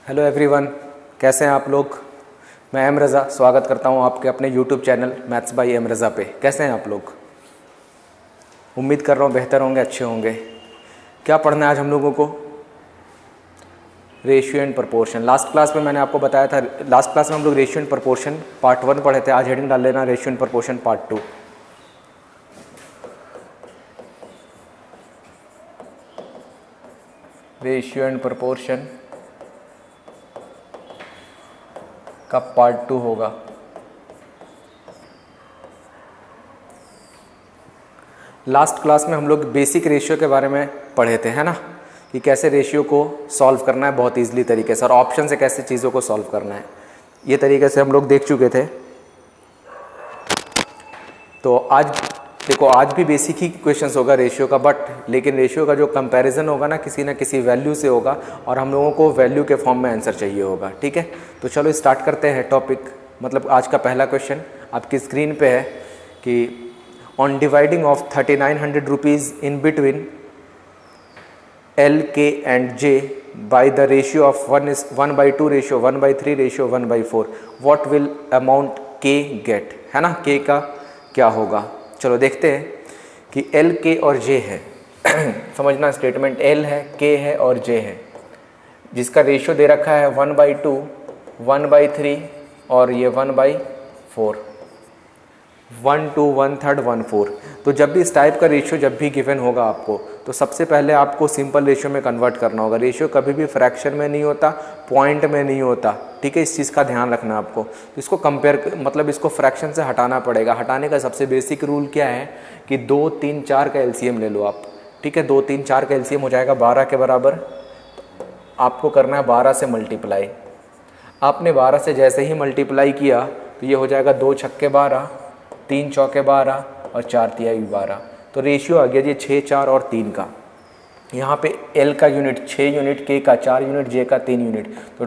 Hello everyone, कैसे हैं आप लोग। मैं एम रज़ा स्वागत करता हूं आपके अपने YouTube channel maths by M Raza पे। कैसे हैं आप लोग। उम्मीद कर रहा हूं बेहतर होंगे, अच्छे होंगे। क्या पढ़ना है आज हम लोगों को। Ratio and proportion. Last class में मैंने आपको बताया था, लास्ट क्लास में हम लोग रेशियो एंड प्रपोर्शन पार्ट 1 पढ़े थे। आज हेडिंग डाल लेना ratio and proportion part 2। Ratio and proportion का पार्ट 2 होगा। लास्ट क्लास में हम लोग बेसिक रेशियो के बारे में पढ़े थे, है ना, कि कैसे रेशियो को सॉल्व करना है बहुत ईजिली तरीके से, और ऑप्शन से कैसे चीज़ों को सॉल्व करना है, ये तरीके से हम लोग देख चुके थे। तो आज देखो, आज भी बेसिक ही क्वेश्चंस होगा रेशियो का, बट लेकिन रेशियो का जो कंपैरिजन होगा ना किसी वैल्यू से होगा, और हम लोगों को वैल्यू के फॉर्म में आंसर चाहिए होगा। ठीक है, तो चलो स्टार्ट करते हैं टॉपिक। मतलब आज का पहला क्वेश्चन आपकी स्क्रीन पे है कि on dividing of 3900 rupees in between L, K and J by the ratio of 1:2 ratio, 1/3 ratio, 1/4, what will amount K get, है ना, K का क्या होगा। चलो देखते हैं कि L, K और J है। समझना, स्टेटमेंट L है, K है और J है, जिसका रेशियो दे रखा है 1/2, 1/3 और ये 1/4, 1/2, 1/3, 1/4। तो जब भी इस टाइप का रेशियो जब भी गिवन होगा आपको, तो सबसे पहले आपको सिंपल रेशियो में कन्वर्ट करना होगा। रेशियो कभी भी फ्रैक्शन में नहीं होता, पॉइंट में नहीं होता। ठीक है, इस चीज़ का ध्यान रखना आपको। तो इसको कंपेयर, मतलब इसको फ्रैक्शन से हटाना पड़ेगा। हटाने का सबसे बेसिक रूल क्या है कि 2, 3, 4 का एलसीएम ले लो आप। ठीक है, 2, 3, 4 का एलसीएम हो जाएगा 12 के बराबर। तो आपको करना है 12 से मल्टीप्लाई। आपने 12 से जैसे ही मल्टीप्लाई किया तो ये हो जाएगा 2 छक्के 12, 3 चौके 12 और 4 तिहाई 12। तो रेशियो आ गया जी 6, 4 और 3 का। यहाँ पे L का यूनिट 6 यूनिट, K का 4 यूनिट, J का 3 यूनिट। तो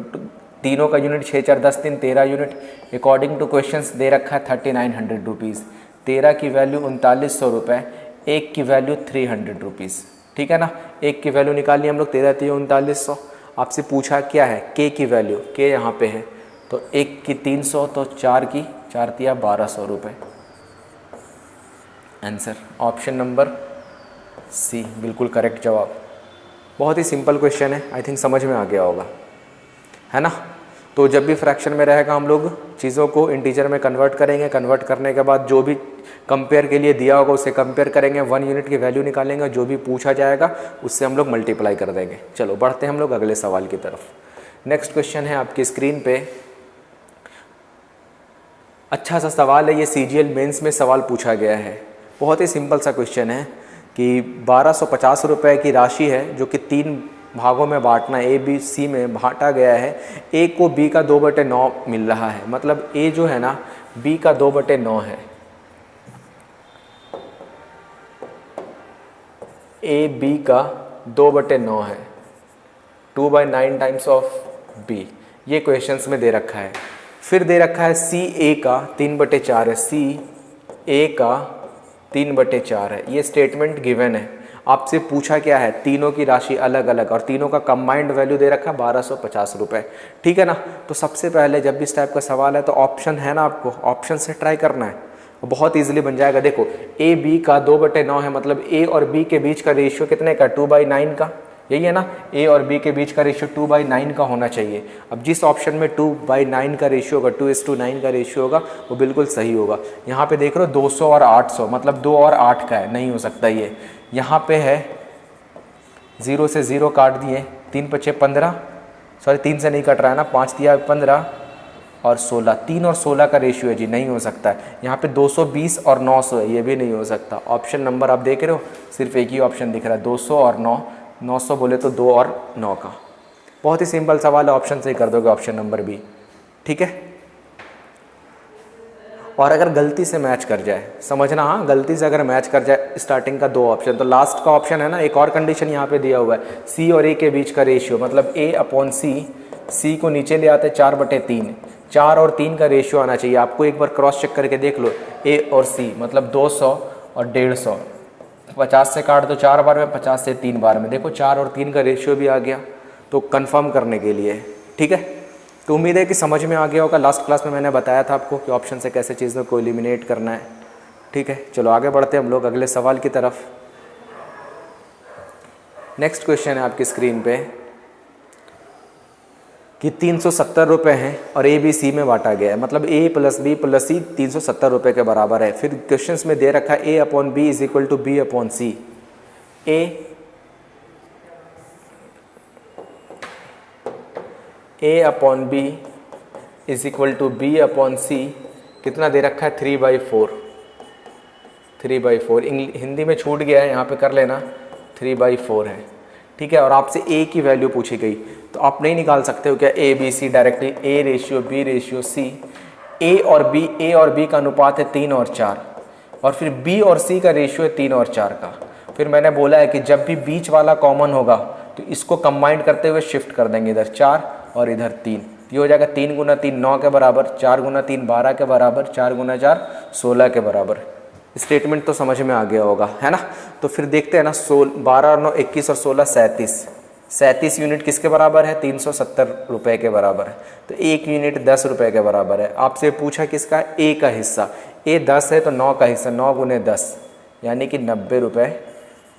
तीनों का unit 6, 4, 10, 3, 13 unit. According to questions दे रखा है 3900 रुपीज़। 13 की वैल्यू 3900 रुपये, 1 की वैल्यू 300 रुपीज़। ठीक है ना, 1 की वैल्यू निकाल ली हम लोग, 13 3 3900। आपसे पूछा क्या है K की वैल्यू, K यहाँ पे है, तो 1 की 300, तो 4 की 4 तिया 1200 रुपये। आंसर ऑप्शन नंबर सी, बिल्कुल करेक्ट जवाब। बहुत ही सिंपल क्वेश्चन है, आई थिंक समझ में आ गया होगा, है ना। तो जब भी फ्रैक्शन में रहेगा हम लोग चीज़ों को इंटीजर में कन्वर्ट करेंगे। कन्वर्ट करने के बाद जो भी कंपेयर के लिए दिया होगा उससे कंपेयर करेंगे, 1 यूनिट की वैल्यू निकालेंगे, जो भी पूछा जाएगा उससे हम लोग मल्टीप्लाई कर देंगे। चलो बढ़ते हैं हम लोग अगले सवाल की तरफ। नेक्स्ट क्वेश्चन है आपकी स्क्रीन पे। अच्छा सा सवाल है ये, CGL मेंस में सवाल पूछा गया है। बहुत ही सिंपल सा क्वेश्चन है कि 1250 रुपये की राशि है जो कि 3 भागों में बांटना, A, B, C में बांटा गया है। A को B का 2/9 मिल रहा है, मतलब A जो है ना B का 2/9 है। A B का 2/9 है, 2/9 टाइम्स ऑफ B। ये क्वेश्चंस में दे रखा है। फिर दे रखा है C A का 3/4 है, C A का 3/4 है। ये स्टेटमेंट गिवन है। आपसे पूछा क्या है, तीनों की राशि अलग अलग और तीनों का कंबाइंड वैल्यू दे रखा है 1250 रुपये। ठीक है ना। तो सबसे पहले जब भी इस टाइप का सवाल है तो ऑप्शन है ना, आपको ऑप्शन से ट्राई करना है, बहुत इजीली बन जाएगा। देखो A B का 2/9 है, मतलब A और B के बीच का रेशियो कितने का, 2/9 का। यही है ना, A और B के बीच का रेशियो 2/9 का होना चाहिए। अब जिस ऑप्शन में 2/9 का रेशियो होगा, 2:9 का रेशियो होगा, वो बिल्कुल सही होगा। यहाँ पे देख रहे हो 200 और 800, मतलब 2 और 8 का है, नहीं हो सकता ये। यहाँ पे है 0 से 0 काट दिए, 3 × 5 = 15, सॉरी 3 से नहीं कट रहा है ना, 5 × 3 = 15 और 16, 3 और 16 का रेशियो है जी, नहीं हो सकता है। यहाँ पे 220 और 900 है, ये भी नहीं हो सकता। ऑप्शन नंबर आप देख रहे हो, सिर्फ एक ही ऑप्शन दिख रहा है, 200 और 9, 900 बोले तो 2 और 9 का। बहुत ही सिंपल सवाल है, ऑप्शन से ही कर दोगे, ऑप्शन नंबर बी। ठीक है। और अगर गलती से मैच कर जाए, समझना, हाँ गलती से अगर मैच कर जाए स्टार्टिंग का 2 ऑप्शन, तो लास्ट का ऑप्शन है ना, एक और कंडीशन यहाँ पे दिया हुआ है, C और A के बीच का रेशियो, मतलब A/C, C को नीचे ले आते 4/3, 4 और 3 का रेशियो आना चाहिए। आपको एक बार क्रॉस चेक करके देख लो, A और C मतलब 200 और 150, 50 से काट दो 4 बार में, 50 से 3 बार में, देखो 4 और 3 का रेशियो भी आ गया। तो कंफर्म करने के लिए, ठीक है, तो उम्मीद है कि समझ में आ गया होगा। लास्ट क्लास में मैंने बताया था आपको कि ऑप्शन से कैसे चीज़ों को एलिमिनेट करना है। ठीक है, चलो आगे बढ़ते हैं हम लोग अगले सवाल की तरफ। नेक्स्ट क्वेश्चन है आपकी स्क्रीन पे कि 370 रुपये हैं और ए बी सी में बांटा गया है, मतलब ए प्लस बी प्लस सी 370 रुपये के बराबर है। फिर क्वेश्चंस में दे रखा है a upon b is equal to b upon c. A upon b is equal to b upon c कितना दे रखा है 3/4। 3/4 हिंदी में छूट गया है, यहाँ पे कर लेना 3/4 है। ठीक है, और आपसे ए की वैल्यू पूछी गई तो आप नहीं निकाल सकते हो क्या a b c directly, a ratio b ratio c. A और बी का अनुपात है 3 और 4 और फिर बी और सी का रेशियो है 3 और 4 का। फिर मैंने बोला है कि जब भी बीच वाला कॉमन होगा तो इसको कंबाइंड करते हुए शिफ्ट कर देंगे, इधर 4 और इधर 3। ये हो जाएगा 3 गुना 3 9 के बराबर, 4 गुना 3 12 के बराबर, 4 गुना 4 16 के बराबर। स्टेटमेंट तो समझ में आ गया होगा, है ना। तो फिर देखते हैं ना, 12 और 9 21 और 16 37। 37 यूनिट किसके बराबर है 370 रुपये के बराबर है, तो 1 यूनिट 10 रुपये के बराबर है। आपसे पूछा किसका, ए का हिस्सा। ए 10 है तो 9 का हिस्सा, 9 गुने 10 यानी कि 90 रुपये।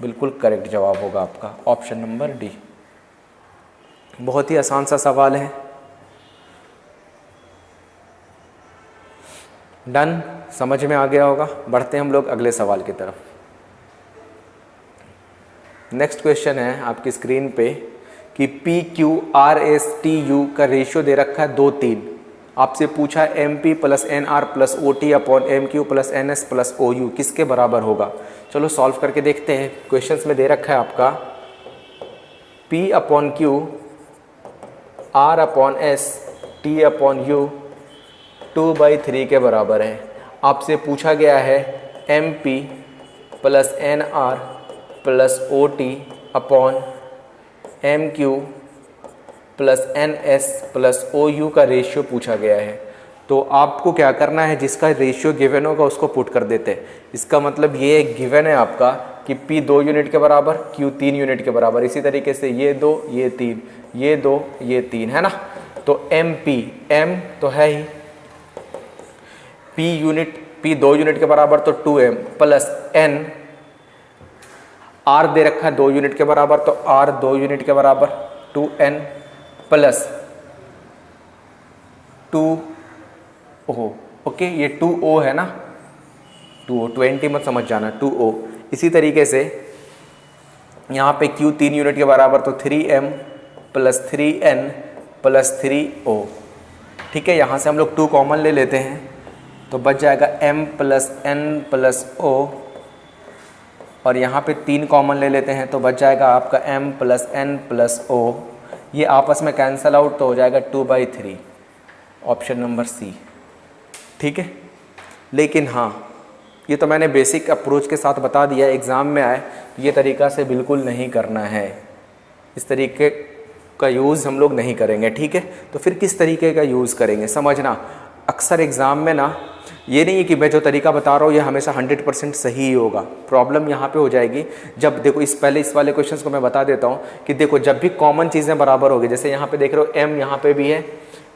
बिल्कुल करेक्ट जवाब होगा आपका ऑप्शन नंबर डी। बहुत ही आसान सा सवाल है। डन, समझ में आ गया होगा। बढ़ते हैं हम लोग अगले सवाल की तरफ। नेक्स्ट क्वेश्चन है आपकी स्क्रीन पे कि P Q R S T U का रेशियो दे रखा है 2:3। आपसे पूछा है M P plus N R plus O T upon M Q plus N S plus O U किसके बराबर होगा। चलो सॉल्व करके देखते हैं। क्वेश्चंस में दे रखा है आपका P upon Q R upon S T upon U 2/3 के बराबर है। आपसे पूछा गया है M P plus N R plus O T upon M Q plus N S plus O U का रेशियो पूछा गया है। तो आपको क्या करना है, जिसका रेशियो गिवन होगा उसको पुट कर देते हैं। इसका मतलब ये गिवन है आपका कि P 2 यूनिट के बराबर, Q 3 यूनिट के बराबर। इसी तरीके से ये 2 ये 3 ये 2 ये 3 है ना। तो M तो है ही, P 2 यूनिट के बराबर तो 2M प्लस N, R दे रखा है 2 यूनिट के बराबर तो R 2 यूनिट के बराबर 2N प्लस 2O। ओके, ये 2O है ना, 2O 20 मत समझ जाना, 2O। इसी तरीके से यहाँ पे Q 3 यूनिट के बराबर तो 3M plus 3N plus 3O। ठीक है, यहाँ से हम लोग 2 कॉमन ले लेते हैं तो बच जाएगा M plus N plus O, और यहाँ पे 3 कॉमन ले लेते हैं तो बच जाएगा आपका M plus N plus O। ये आपस में कैंसल आउट तो हो जाएगा 2/3, ऑप्शन नंबर सी। ठीक है, लेकिन हाँ ये तो मैंने बेसिक अप्रोच के साथ बता दिया। एग्ज़ाम में आए ये तरीका से बिल्कुल नहीं करना है, इस तरीके का यूज़ हम लोग नहीं करेंगे। ठीक है, तो फिर किस तरीके का यूज़ करेंगे समझना। अक्सर एग्ज़ाम में ना ये नहीं है कि मैं जो तरीका बता रहा हूँ ये हमेशा 100% सही ही होगा। प्रॉब्लम यहाँ पे हो जाएगी जब देखो इस वाले क्वेश्चंस को मैं बता देता हूँ कि देखो जब भी कॉमन चीज़ें बराबर होगी, जैसे यहाँ पे देख रहे हो M यहाँ पे भी है,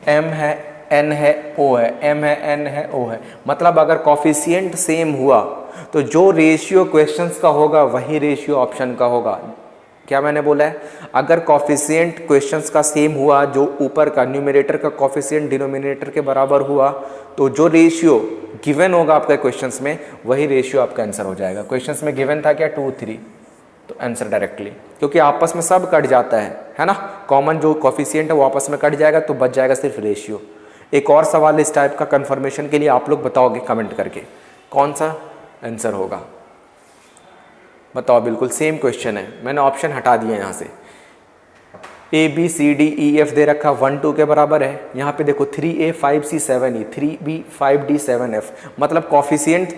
M है N है O है, M है N है O है। मतलब अगर कॉफिशिएंट सेम हुआ तो जो रेशियो क्वेश्चंस का होगा वही रेशियो ऑप्शन का होगा। क्या मैंने बोला है, अगर कॉफिशिएंट क्वेश्चंस का सेम हुआ, जो ऊपर का न्यूमरेटर का कॉफिशिएंट डिनोमिनेटर के बराबर हुआ, तो जो रेशियो गिवन होगा आपका क्वेश्चंस में वही रेशियो आपका आंसर हो जाएगा। क्वेश्चंस में गिवन था क्या 2 3, तो आंसर डायरेक्टली, क्योंकि आपस में सब कट जाता है ना। कॉमन जो कॉफिशिएंट है वो आपस में कट जाएगा तो बच जाएगा सिर्फ रेशियो। एक और सवाल इस टाइप का कंफर्मेशन के लिए आप लोग बताओगे कमेंट करके कौन सा आंसर होगा, बताओ। बिल्कुल सेम क्वेश्चन है, मैंने ऑप्शन हटा दिया यहाँ से। A B C D E F दे रखा 1 2 के बराबर है। यहाँ पे देखो 3A 5C 7E 3B 5D 7F, मतलब कॉफिशिएंट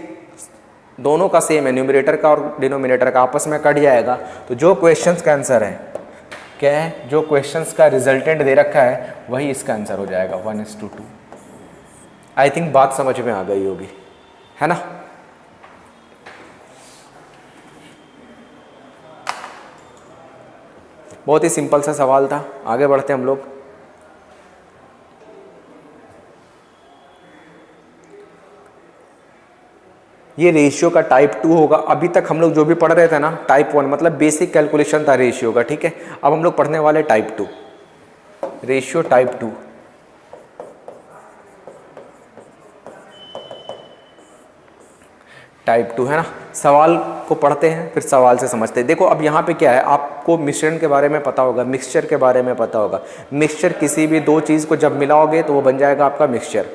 दोनों का सेम है, न्यूमरेटर का और डिनोमिनेटर का, आपस में कट जाएगा। तो जो क्वेश्चंस का आंसर है क्या है, जो क्वेश्चंस का रिजल्टेंट दे रखा है वही इसका आंसर हो जाएगा 1:2। आई थिंक बात समझ में आ गई होगी, है ना। बहुत ही सिंपल सा सवाल था। आगे बढ़ते हम लोग। ये रेशियो का टाइप 2 होगा। अभी तक हम लोग जो भी पढ़ रहे थे ना टाइप 1 मतलब बेसिक कैलकुलेशन था रेशियो का, ठीक है। अब हम लोग पढ़ने वाले टाइप 2, रेशियो टाइप 2। टाइप 2 है ना। सवाल को पढ़ते हैं फिर सवाल से समझते हैं। देखो अब यहाँ पे क्या है, आपको मिश्रण के बारे में पता होगा, मिक्सचर के बारे में पता होगा। मिक्सचर किसी भी दो चीज़ को जब मिलाओगे तो वो बन जाएगा आपका मिक्सचर,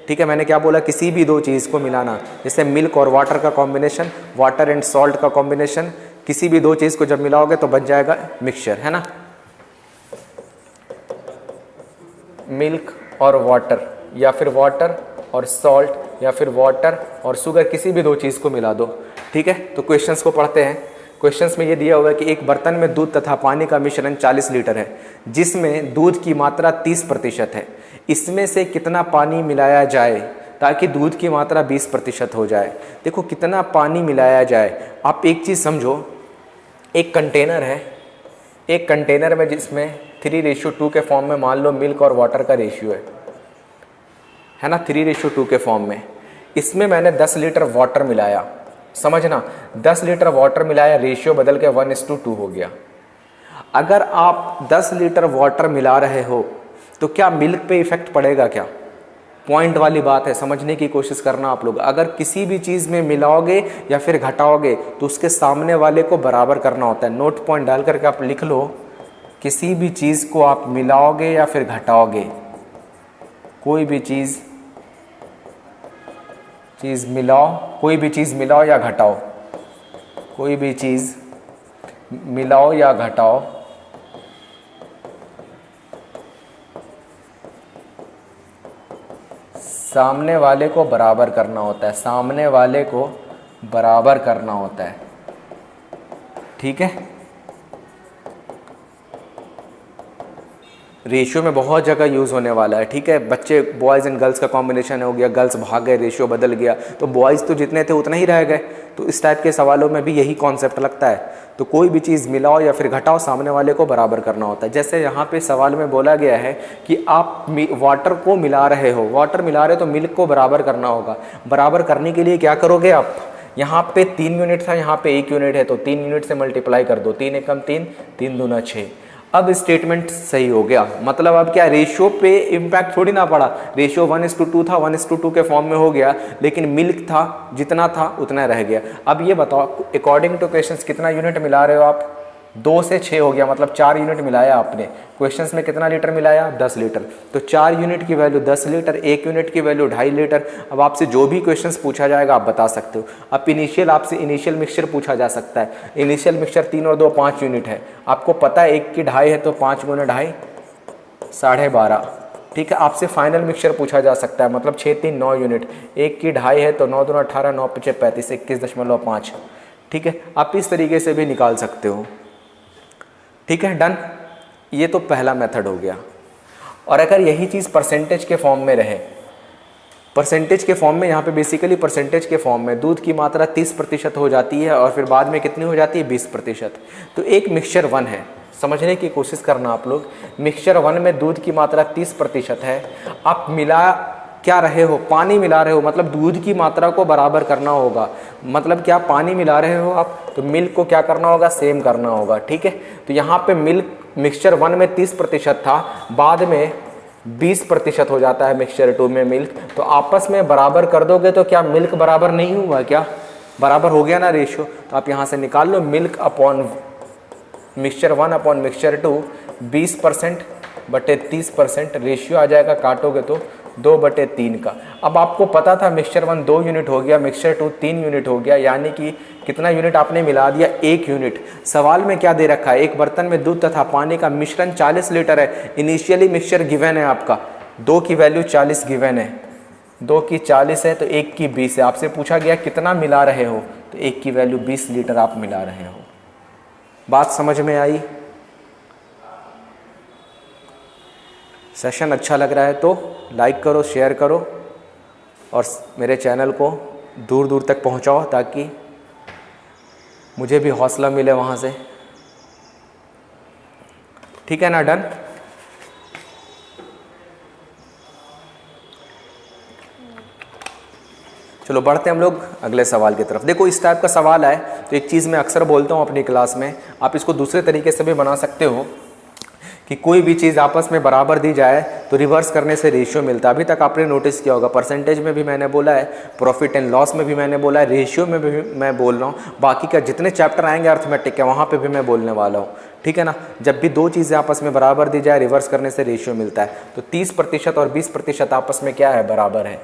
ठीक है। मैंने क्या बोला, किसी भी दो चीज़ को मिलाना, जैसे मिल्क और वाटर का कॉम्बिनेशन, वाटर एंड सॉल्ट का कॉम्बिनेशन, किसी भी दो चीज़ को जब मिलाओगे तो बन जाएगा मिक्सचर, है ना। मिल्क और वाटर या फिर वाटर और सॉल्ट या फिर वाटर और शुगर, किसी भी दो चीज़ को मिला दो, ठीक है। तो क्वेश्चंस को पढ़ते हैं। क्वेश्चंस में ये दिया हुआ है कि एक बर्तन में दूध तथा पानी का मिश्रण 40 लीटर है, जिसमें दूध की मात्रा 30% है। इसमें से कितना पानी मिलाया जाए ताकि दूध की मात्रा 20% हो जाए। देखो कितना पानी मिलाया जाए, आप एक चीज़ समझो, एक कंटेनर है, एक कंटेनर में जिसमें 3:2 के फॉर्म में मान लो मिल्क और वाटर का रेशियो है ना, 3:2 के फॉर्म में। इसमें मैंने 10 लीटर वाटर मिलाया, समझना 10 लीटर वाटर मिलाया, रेशियो बदल के 1:2 हो गया। अगर आप 10 लीटर वाटर मिला रहे हो तो क्या मिल्क पे इफेक्ट पड़ेगा क्या? पॉइंट वाली बात है, समझने की कोशिश करना आप लोग। अगर किसी भी चीज़ में मिलाओगे या फिर घटाओगे तो उसके सामने वाले को बराबर करना होता है। नोट पॉइंट डाल करके आप लिख लो, किसी भी चीज़ को आप मिलाओगे या फिर घटाओगे, कोई भी चीज़ मिलाओ, कोई भी चीज़ मिलाओ या घटाओ, कोई भी चीज़ मिलाओ या घटाओ, सामने वाले को बराबर करना होता है, सामने वाले को बराबर करना होता है, ठीक है। रेशियो में बहुत जगह यूज़ होने वाला है, ठीक है। बच्चे बॉयज़ एंड गर्ल्स का कॉम्बिनेशन हो गया, गर्ल्स भाग गए, रेशियो बदल गया, तो बॉयज़ तो जितने थे उतना ही रह गए। तो इस टाइप के सवालों में भी यही कॉन्सेप्ट लगता है। तो कोई भी चीज़ मिलाओ या फिर घटाओ, सामने वाले को बराबर करना होता है। जैसे यहाँ पे सवाल में बोला गया है कि आप वाटर को मिला रहे हो, वाटर मिला रहे हो तो मिल्क को बराबर करना होगा। बराबर करने के लिए क्या करोगे आप, यहाँ पे 3 यूनिट था, यहाँ पे 1 यूनिट है, तो 3 यूनिट से मल्टीप्लाई कर दो, 3 एकम 3, 3 दूना 6। अब स्टेटमेंट सही हो गया। मतलब अब क्या, रेशियो पे इम्पैक्ट थोड़ी ना पड़ा, रेशियो 1:2 था, 1:2 के फॉर्म में हो गया, लेकिन मिल्क था जितना था उतना रह गया। अब ये बताओ अकॉर्डिंग टू क्वेश्चंस कितना यूनिट मिला रहे हो आप, 2 से 6 हो गया, मतलब 4 यूनिट मिलाया आपने। क्वेश्चंस में कितना लीटर मिलाया, 10 लीटर, तो 4 यूनिट की वैल्यू 10 लीटर, 1 यूनिट की वैल्यू 2.5 लीटर। अब आपसे जो भी क्वेश्चंस पूछा जाएगा आप बता सकते हो। अब इनिशियल, आपसे इनिशियल मिक्सचर पूछा जा सकता है। इनिशियल मिक्सचर 3 और 2 5 यूनिट है, आपको पता है 1 की 2.5 है, तो 5 गुना 2.5 12.5, ठीक है। आपसे फाइनल मिक्सचर पूछा जा सकता है, मतलब 6 3 9 यूनिट, 1 की 2.5 है तो 9 दूना 18, 9 5 35, 21.5, ठीक है। आप इस तरीके से भी निकाल सकते हो, ठीक है। डन, ये तो पहला मेथड हो गया। और अगर यही चीज़ परसेंटेज के फॉर्म में रहे, परसेंटेज के फॉर्म में, यहाँ पे बेसिकली परसेंटेज के फॉर्म में दूध की मात्रा 30% हो जाती है और फिर बाद में कितनी हो जाती है, 20%। तो एक मिक्सचर 1 है, समझने की कोशिश करना आप लोग। मिक्सचर 1 में दूध की मात्रा 30% है, आप मिला क्या रहे हो, पानी मिला रहे हो, मतलब दूध की मात्रा को बराबर करना होगा। मतलब क्या, पानी मिला रहे हो आप, तो मिल्क को क्या करना होगा, सेम करना होगा, ठीक है। तो यहाँ पे मिल्क मिक्सचर 1 में 30% था, बाद में 20% हो जाता है मिक्सचर 2 में मिल्क, तो आपस में बराबर कर दोगे तो क्या मिल्क बराबर नहीं हुआ, क्या बराबर हो गया ना रेशियो। तो आप यहाँ से निकाल लो, milk upon mixture 1 upon mixture 2, 20% बटे 30%, रेशियो आ जाएगा, काटोगे तो 2/3 का। अब आपको पता था मिक्सचर 1 2 यूनिट हो गया, मिक्सचर 2 3 यूनिट हो गया, यानी कि कितना यूनिट आपने मिला दिया, 1 यूनिट। सवाल में क्या दे रखा है, एक बर्तन में दूध तथा पानी का मिश्रण 40 लीटर है। इनिशियली मिक्सचर गिवन है आपका, 2 की वैल्यू 40 गिवन है, 2 की 40 है तो 1 की 20 है। आपसे पूछा गया कितना मिला रहे हो, तो 1 की वैल्यू 20 लीटर आप मिला रहे हो। बात समझ में आई? सेशन अच्छा लग रहा है तो लाइक करो, शेयर करो और मेरे चैनल को दूर दूर तक पहुंचाओ, ताकि मुझे भी हौसला मिले वहाँ से, ठीक है ना। डन। चलो बढ़ते हैं हम लोग अगले सवाल की तरफ। देखो इस टाइप का सवाल है तो एक चीज़ मैं अक्सर बोलता हूँ अपनी क्लास में, आप इसको दूसरे तरीके से भी बना सकते हो कि कोई भी चीज़ आपस में बराबर दी जाए तो रिवर्स करने से रेशियो मिलता है। अभी तक आपने नोटिस किया होगा, परसेंटेज में भी मैंने बोला है, प्रॉफिट एंड लॉस में भी मैंने बोला है, रेशियो में भी मैं बोल रहा हूँ, बाकी का जितने चैप्टर आएंगे अर्थमेटिक के वहाँ पे भी मैं बोलने वाला हूँ, ठीक है ना। जब भी दो चीज़ें आपस में बराबर दी जाए रिवर्स करने से रेशियो मिलता है। तो 30% और 20% आपस में क्या है, बराबर है,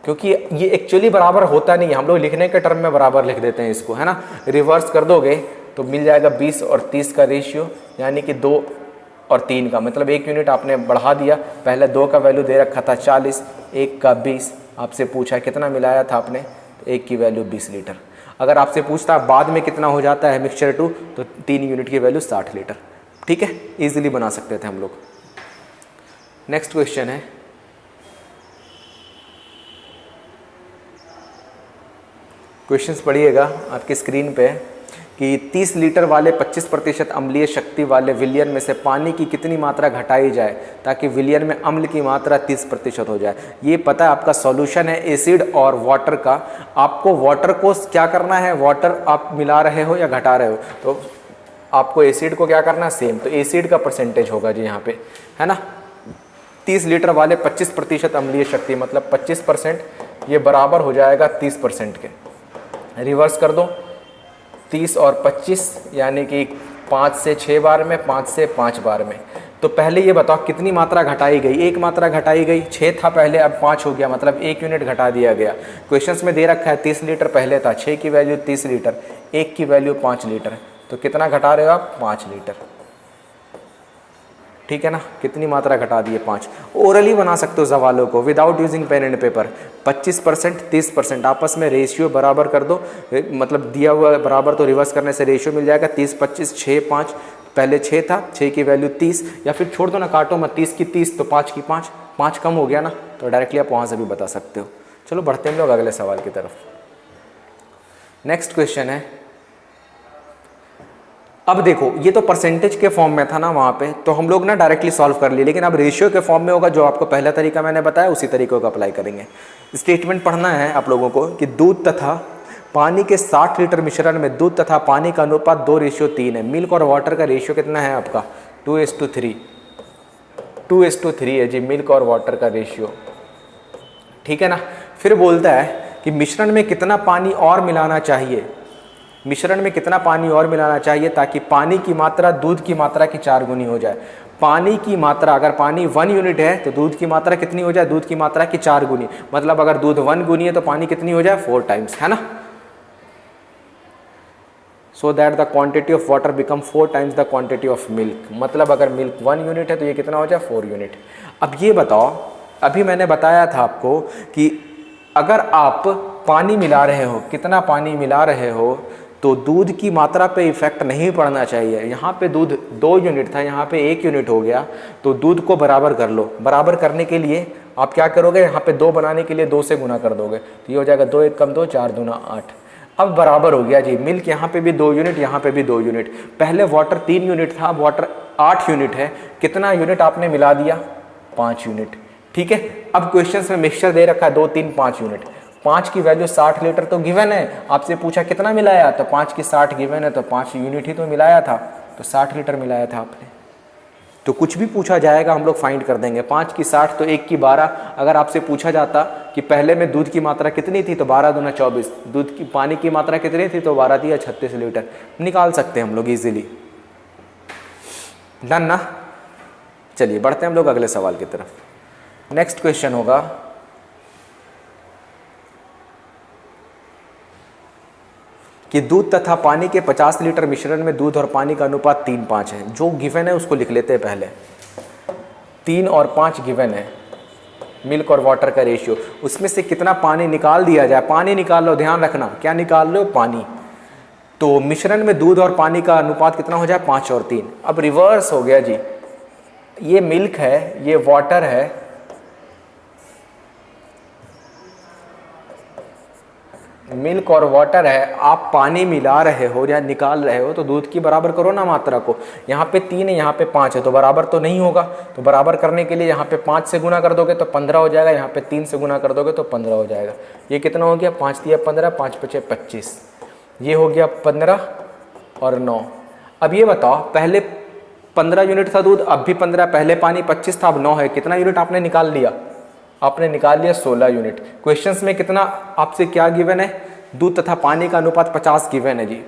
क्योंकि ये एक्चुअली बराबर होता नहीं है, हम लोग लिखने के टर्म में बराबर लिख देते हैं इसको, है ना। रिवर्स कर दोगे तो मिल जाएगा 20 और 30 का रेशियो, यानी कि 2 और 3 का, मतलब 1 यूनिट आपने बढ़ा दिया। पहले 2 का वैल्यू दे रखा था 40, 1 का 20, आपसे पूछा कितना मिलाया था आपने, तो 1 की वैल्यू 20 लीटर। अगर आपसे पूछता बाद में कितना हो जाता है मिक्सचर 2, तो 3 यूनिट की वैल्यू 60 लीटर, ठीक है, ईजिली बना सकते थे हम लोग। नेक्स्ट क्वेश्चन है, क्वेश्चंस पढ़िएगा आपकी स्क्रीन पे, कि 30 लीटर वाले 25% अम्लीय शक्ति वाले विलियन में से पानी की कितनी मात्रा घटाई जाए ताकि विलियन में अम्ल की मात्रा 30% हो जाए। ये पता है आपका सॉल्यूशन है एसिड और वाटर का। आपको वाटर को क्या करना है, वाटर आप मिला रहे हो या घटा रहे हो, तो आपको एसिड को क्या करना है, सेम, तो एसिड का परसेंटेज होगा जी यहाँ पे, है ना। 30 लीटर वाले 25% अम्लीय शक्ति, मतलब 25%, ये बराबर हो जाएगा 30% के। रिवर्स कर दो, 30 और 25 यानी कि 5 से 6 बार में, 5 से 5 बार में। तो पहले ये बताओ कितनी मात्रा घटाई गई, 1 मात्रा घटाई गई, 6 था पहले, अब 5 हो गया, मतलब 1 यूनिट घटा दिया गया। क्वेश्चंस में दे रखा है 30 लीटर पहले था, 6 की वैल्यू 30 लीटर, 1 की वैल्यू 5 लीटर, तो कितना घटा रहे हो आप, 5 लीटर, ठीक है ना। कितनी मात्रा घटा दी है, 5। ओरली बना सकते हो सवालों को without using pen and paper. 25%, 30% आपस में रेशियो बराबर कर दो, मतलब दिया हुआ बराबर, तो रिवर्स करने से रेशियो मिल जाएगा 30, 25, 6, 5, पहले 6 था, 6 की वैल्यू 30, या फिर छोड़ दो ना, काटो मत, 30 की 30 तो 5 की 5, 5 कम हो गया ना, तो डायरेक्टली आप वहाँ से भी बता सकते हो। चलो बढ़ते हैं लोग अगले सवाल की तरफ। नेक्स्ट क्वेश्चन है, अब देखो ये तो परसेंटेज के फॉर्म में था ना वहाँ पे, तो हम लोग ना डायरेक्टली सॉल्व कर लिए, लेकिन अब रेशियो के फॉर्म में होगा, जो आपको पहला तरीका मैंने बताया उसी तरीके को अप्लाई करेंगे। स्टेटमेंट पढ़ना है आप लोगों को कि दूध तथा पानी के 60 लीटर मिश्रण में दूध तथा पानी का अनुपात 2:3 है। मिल्क और वाटर का रेशियो कितना है आपका, 2:3, 2:3 है जी मिल्क और वाटर का रेशियो, ठीक है ना। फिर बोलता है कि मिश्रण में कितना पानी और मिलाना चाहिए, मिश्रण में कितना पानी और मिलाना चाहिए ताकि पानी की मात्रा दूध की मात्रा की 4 गुनी हो जाए। पानी की मात्रा, अगर पानी 1 यूनिट है तो दूध की मात्रा कितनी हो जाए, दूध की मात्रा की 4 गुनी, मतलब अगर दूध 1 गुनी है तो पानी कितनी हो जाए, 4 टाइम्स, है ना। So that the quantity of water become 4 times the quantity of milk, मतलब अगर मिल्क 1 यूनिट है तो ये कितना हो जाए, 4 यूनिट। अब ये बताओ, अभी मैंने बताया था आपको कि अगर आप पानी मिला रहे हो, कितना पानी मिला रहे हो, तो दूध की मात्रा पे इफेक्ट नहीं पड़ना चाहिए। यहाँ पे दूध 2 यूनिट था, यहाँ पे 1 यूनिट हो गया, तो दूध को बराबर कर लो। बराबर करने के लिए आप क्या करोगे, यहाँ पे 2 बनाने के लिए 2 से गुना कर दोगे, तो ये हो जाएगा 2 1 कम 2, 4 दूना 8। अब बराबर हो गया जी, मिल्क यहाँ पे भी 2 यूनिट, यहाँ पे भी 2 यूनिट। पहले वाटर 3 यूनिट था, अब वाटर 8 यूनिट है। कितना यूनिट आपने मिला दिया, 5 यूनिट, ठीक है। अब क्वेश्चन में मिक्सचर दे रखा है 2, 3, 5 यूनिट, 5 की वैल्यू 60 लीटर तो गिवन है, आपसे पूछा कितना मिलाया, तो 5 की 60 गिवन है, तो 5 यूनिट ही तो मिलाया था, तो 60 लीटर मिलाया था आपने। तो कुछ भी पूछा जाएगा हम लोग फाइंड कर देंगे। 5 की 60 तो 1 की 12। अगर आपसे पूछा जाता कि पहले में दूध की मात्रा कितनी थी, तो 12 दूना 24, दूध की पानी की मात्रा कितनी थी, तो 12 थी या 36 लीटर, निकाल सकते हैं हम लोग इजीली। डन ना। चलिए बढ़ते हैं हम लोग अगले सवाल की तरफ। नेक्स्ट क्वेश्चन होगा कि दूध तथा पानी के 50 लीटर मिश्रण में दूध और पानी का अनुपात 3:5 है। जो गिवन है उसको लिख लेते हैं पहले, 3 और 5 गिवन है, मिल्क और वाटर का रेशियो, उसमें से कितना पानी निकाल दिया जाए। पानी निकाल लो, ध्यान रखना क्या निकाल लो, पानी। तो मिश्रण में दूध और पानी का अनुपात कितना हो जाए, 5 और 3। अब रिवर्स हो गया जी, ये मिल्क है, ये वाटर है, मिल्क और वाटर है, आप पानी मिला रहे हो या निकाल रहे हो तो दूध की बराबर करो ना मात्रा को। यहाँ पे 3 है, यहाँ पे 5 है, तो बराबर तो नहीं होगा। तो बराबर करने के लिए यहाँ पे 5 से गुना कर दोगे तो 15 हो जाएगा, यहाँ पे 3 से गुना कर दोगे तो 15 हो जाएगा। ये कितना हो गया, 5 दिया 15, 5 पचे 25, ये हो गया 15 और 9। अब ये बताओ, पहले 15 यूनिट था दूध, अब भी 15, पहले पानी 25 था, अब 9 है, कितना यूनिट आपने निकाल लिया? आपने निकाल लिया 16 यूनिट। क्वेश्चंस में कितना आपसे क्या गिवन है, दूध तथा पानी का अनुपात 50 गिवन है जी।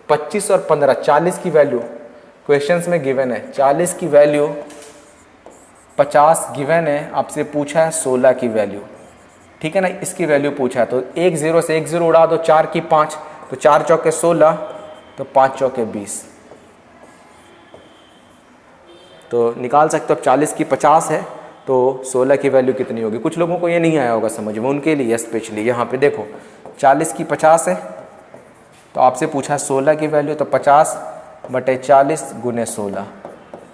25 और 15 40 की वैल्यू क्वेश्चंस में गिवन है, 40 की वैल्यू 50 गिवन है, आपसे पूछा है 16 की वैल्यू, ठीक है ना, इसकी वैल्यू पूछा है। तो 1 0 से 1 0 उड़ा दो, 4 की 5, तो 4 चौके 16, तो 5 चौके 20, तो निकाल सकते हो। अब 40 की 50 है तो 16 की वैल्यू कितनी होगी? कुछ लोगों को ये नहीं आया होगा समझ में, उनके लिए स्पेशली यहाँ पे देखो 40 की 50 है, तो आपसे पूछा 16 की वैल्यू, तो 50 बटे 40 गुने 16,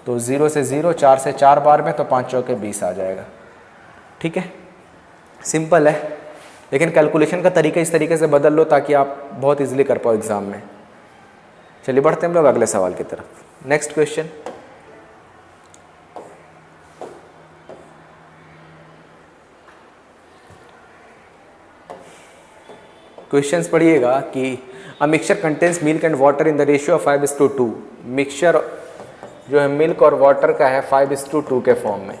तो 0 से 0, 4 से 4 बार में, तो 5 चौके 20 आ जाएगा। ठीक है, सिंपल है, लेकिन कैलकुलेशन का तरीका इस तरीके से बदल लो ताकि आप बहुत इजीली कर पाओ एग्जाम में। चलिए बढ़ते हैं हम लोग अगले सवाल की तरफ। नेक्स्ट क्वेश्चन, क्वेश्चंस पढ़िएगा कि a mixture contains milk and water in the ratio of 5:2। Mixture जो है मिल्क और वाटर का है 5:2 के फॉर्म में।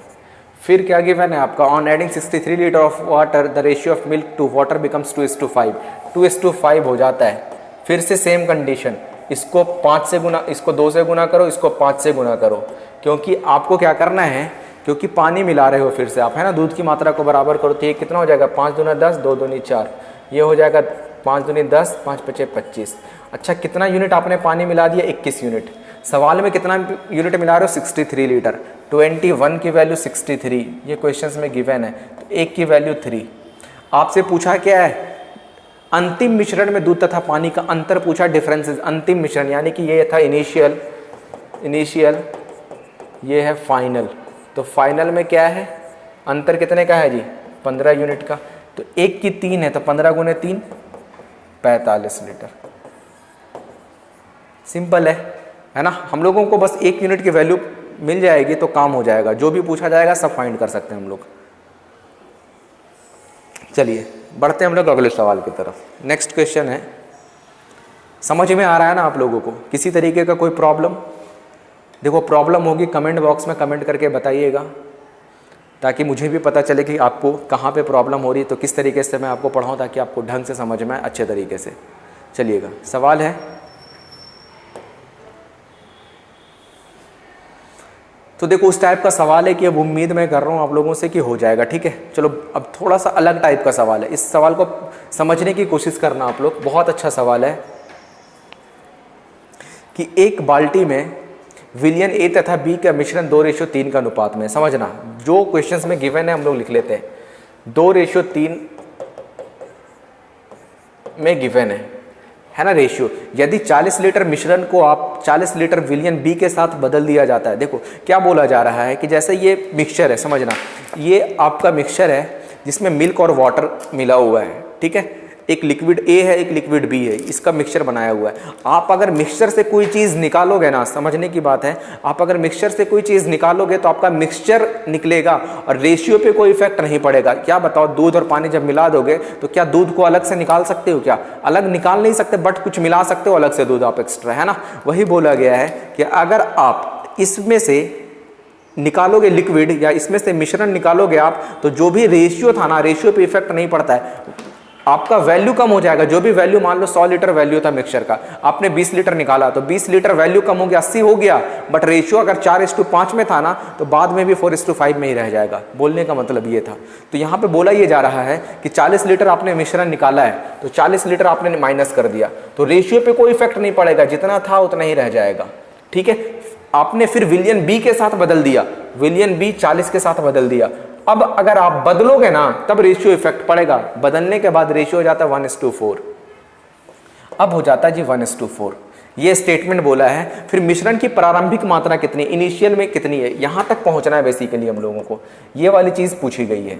फिर क्या गिवन है आपका, on adding 63 litre of water the ratio of milk to water becomes 2:5। 2:5 हो जाता है। फिर से सेम कंडीशन, इसको 5 से गुना, इसको 2 से गुना करो, इसको 5 से गुना करो, क्योंकि आपको क्या करना है, क्योंकि पानी मिला रहे हो फिर से आप, है ना, दूध की मात्रा को बराबर करो। तो ये कितना हो जाएगा, 5 दूना 10, 2 दूनी 4, ये हो जाएगा 5 दूनी 10, 5 पचे 25। अच्छा, कितना यूनिट आपने पानी मिला दिया, 21 यूनिट। सवाल में कितना यूनिट मिला रहे हो, 63 लीटर। 21 की वैल्यू 63, ये क्वेश्चंस में गिवन है, तो 1 की वैल्यू 3। आपसे पूछा क्या है, अंतिम मिश्रण में दूध तथा पानी का अंतर पूछा, डिफरेंसेस। अंतिम मिश्रण यानी कि ये था इनिशियल, ये है फाइनल। तो फाइनल में क्या है, अंतर कितने का है जी, 15 यूनिट का। तो 1 की 3 है, तो 15 गुने 3 45 लीटर। सिंपल है ना। हम लोगों को बस 1 यूनिट की वैल्यू मिल जाएगी तो काम हो जाएगा, जो भी पूछा जाएगा सब फाइंड कर सकते हैं हम लोग। चलिए बढ़ते हैं हम लोग अगले सवाल की तरफ। नेक्स्ट क्वेश्चन है, समझ में आ रहा है ना आप लोगों को, किसी तरीके का कोई प्रॉब्लम? देखो प्रॉब्लम होगी कमेंट बॉक्स में कमेंट करके बताइएगा, ताकि मुझे भी पता चले कि आपको कहाँ पे प्रॉब्लम हो रही है, तो किस तरीके से मैं आपको पढ़ाऊँ ताकि आपको ढंग से समझ में आए अच्छे तरीके से। चलिएगा, सवाल है, तो देखो उस टाइप का सवाल है कि अब उम्मीद मैं कर रहा हूँ आप लोगों से कि हो जाएगा। ठीक है, चलो अब थोड़ा सा अलग टाइप का सवाल है, इस सवाल को समझने की कोशिश करना आप लोग। बहुत अच्छा सवाल है कि एक बाल्टी में विलियन ए तथा बी का मिश्रण 2:3 का अनुपात में। समझना, जो क्वेश्चंस में गिवन है हम लोग लिख लेते हैं, 2:3 में गिवन है ना रेशियो। यदि 40 लीटर मिश्रण को आप 40 लीटर विलियन बी के साथ बदल दिया जाता है। देखो क्या बोला जा रहा है कि जैसे ये मिक्सचर है, समझना ये आपका मिक्सचर है जिसमें मिल्क और वाटर मिला हुआ है। ठीक है, एक लिक्विड ए है, एक लिक्विड बी है, इसका मिक्सचर बनाया हुआ है। आप अगर मिक्सचर से कोई चीज़ निकालोगे ना, समझने की बात है, आप अगर मिक्सचर से कोई चीज़ निकालोगे तो आपका मिक्सचर निकलेगा और रेशियो पे कोई इफेक्ट नहीं पड़ेगा। क्या बताओ, दूध और पानी जब मिला दोगे तो क्या दूध को अलग से निकाल सकते हो? क्या अलग निकाल नहीं सकते, बट कुछ मिला सकते हो अलग से दूध आप एक्स्ट्रा, है ना। वही बोला गया है कि अगर आप इसमें से निकालोगे लिक्विड या इसमें से मिश्रण निकालोगे आप, तो जो भी रेशियो था ना, रेशियो पे इफेक्ट नहीं पड़ता है, आपका वैल्यू कम हो जाएगा। जो भी वैल्यू, मान लो 100 लीटर वैल्यू था मिक्सचर का, आपने 20 लीटर निकाला तो 20 लीटर वैल्यू कम हो गया, 80 हो गया, बट रेशियो अगर 4:5 में था ना, तो बाद में भी 4:5 में ही रह जाएगा। बोलने का मतलब ये था। तो यहाँ पे बोला ये जा रहा है कि 40 लीटर आपने मिश्रण निकाला है, तो 40 लीटर आपने माइनस कर दिया, तो रेशियो पे कोई इफेक्ट नहीं पड़ेगा, जितना था उतना ही रह जाएगा। ठीक है, आपने फिर विलियन बी के साथ बदल दिया, विलियन बी 40 के साथ बदल दिया। अब अगर आप बदलोगे ना तब रेशियो इफेक्ट पड़ेगा, बदलने के बाद रेशियो हो जाता है 1:4। अब हो जाता है जी 1:4। ये स्टेटमेंट बोला है। फिर मिश्रण की प्रारंभिक मात्रा कितनी, इनिशियल में कितनी है, यहां तक पहुंचना है बेसिकली हम लोगों को। ये वाली चीज पूछी गई है।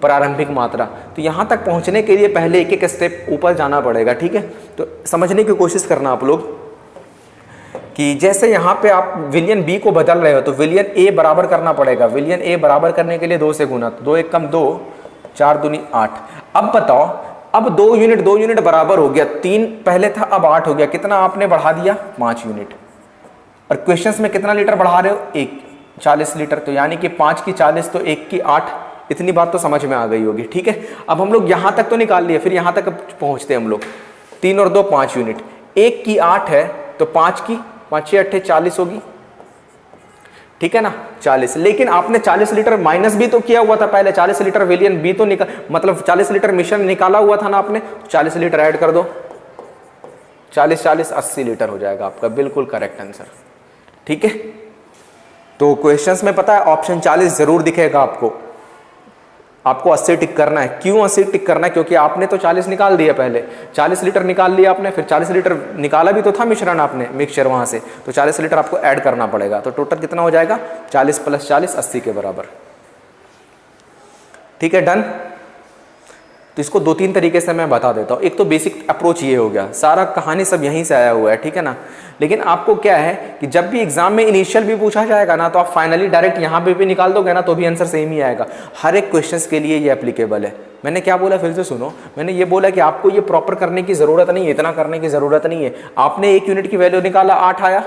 प्रारंभिक मात्रा। तो यहाँ तक पहुँचने के लिए पहले एक एक स्टेप ऊपर जाना पड़ेगा, ठीक है। तो समझने की कोशिश करना आप लोग कि जैसे यहाँ पे आप विलियन बी को बदल रहे हो तो विलियन ए बराबर करना पड़ेगा। विलियन ए बराबर करने के लिए 2 से गुना, 2 एक कम 2, 4 दूनी 8। अब बताओ, अब 2 यूनिट बराबर हो गया, 3 पहले था अब 8 हो गया, कितना आपने बढ़ा दिया? 5 यूनिट। और क्वेश्चंस में कितना लीटर बढ़ा रहे हो? 1, 40 लीटर। तो यानी कि 5 की 40 तो 1 की 8। इतनी बात तो समझ में आ गई होगी, ठीक है। अब हम लोग यहाँ तक तो निकाल लिए, फिर यहाँ तक पहुँचते हम लोग। 3 और 2 5 यूनिट, 1 की 8 है तो 5 की 5 6 8 40 होगी, ठीक है ना, 40। लेकिन आपने 40 लीटर माइनस भी तो किया हुआ था पहले, 40 लीटर विलियन बी तो मतलब 40 लीटर मिश्रण निकाला हुआ था ना आपने, 40 लीटर ऐड कर दो, 40 40 80 लीटर हो जाएगा आपका बिल्कुल करेक्ट आंसर, ठीक है। तो क्वेश्चंस में पता है ऑप्शन 40 जरूर दिखेगा आपको 80 टिक करना है। क्यों 80 टिक करना है? क्योंकि आपने तो 40 निकाल दिया, पहले 40 लीटर निकाल लिया आपने, फिर 40 लीटर निकाला भी तो था मिश्रण आपने, मिक्सचर वहां से, तो 40 लीटर आपको ऐड करना पड़ेगा। तो टोटल कितना हो जाएगा? 40 + 40 80 के बराबर, ठीक है, डन। तो इसको 2-3 तरीके से मैं बता देता हूँ। एक तो बेसिक अप्रोच ये हो गया, सारा कहानी सब यहीं से आया हुआ है, ठीक है ना। लेकिन आपको क्या है कि जब भी एग्जाम में इनिशियल भी पूछा जाएगा ना, तो आप फाइनली डायरेक्ट यहाँ पे भी निकाल दोगे ना, तो भी आंसर सेम ही आएगा। हर एक क्वेश्चंस के लिए ये एप्लीकेबल है। मैंने क्या बोला फिर से सुनो, मैंने ये बोला कि आपको ये प्रॉपर करने की जरूरत नहीं है, इतना करने की जरूरत नहीं है। आपने 1 यूनिट की वैल्यू निकाला, 8 आया,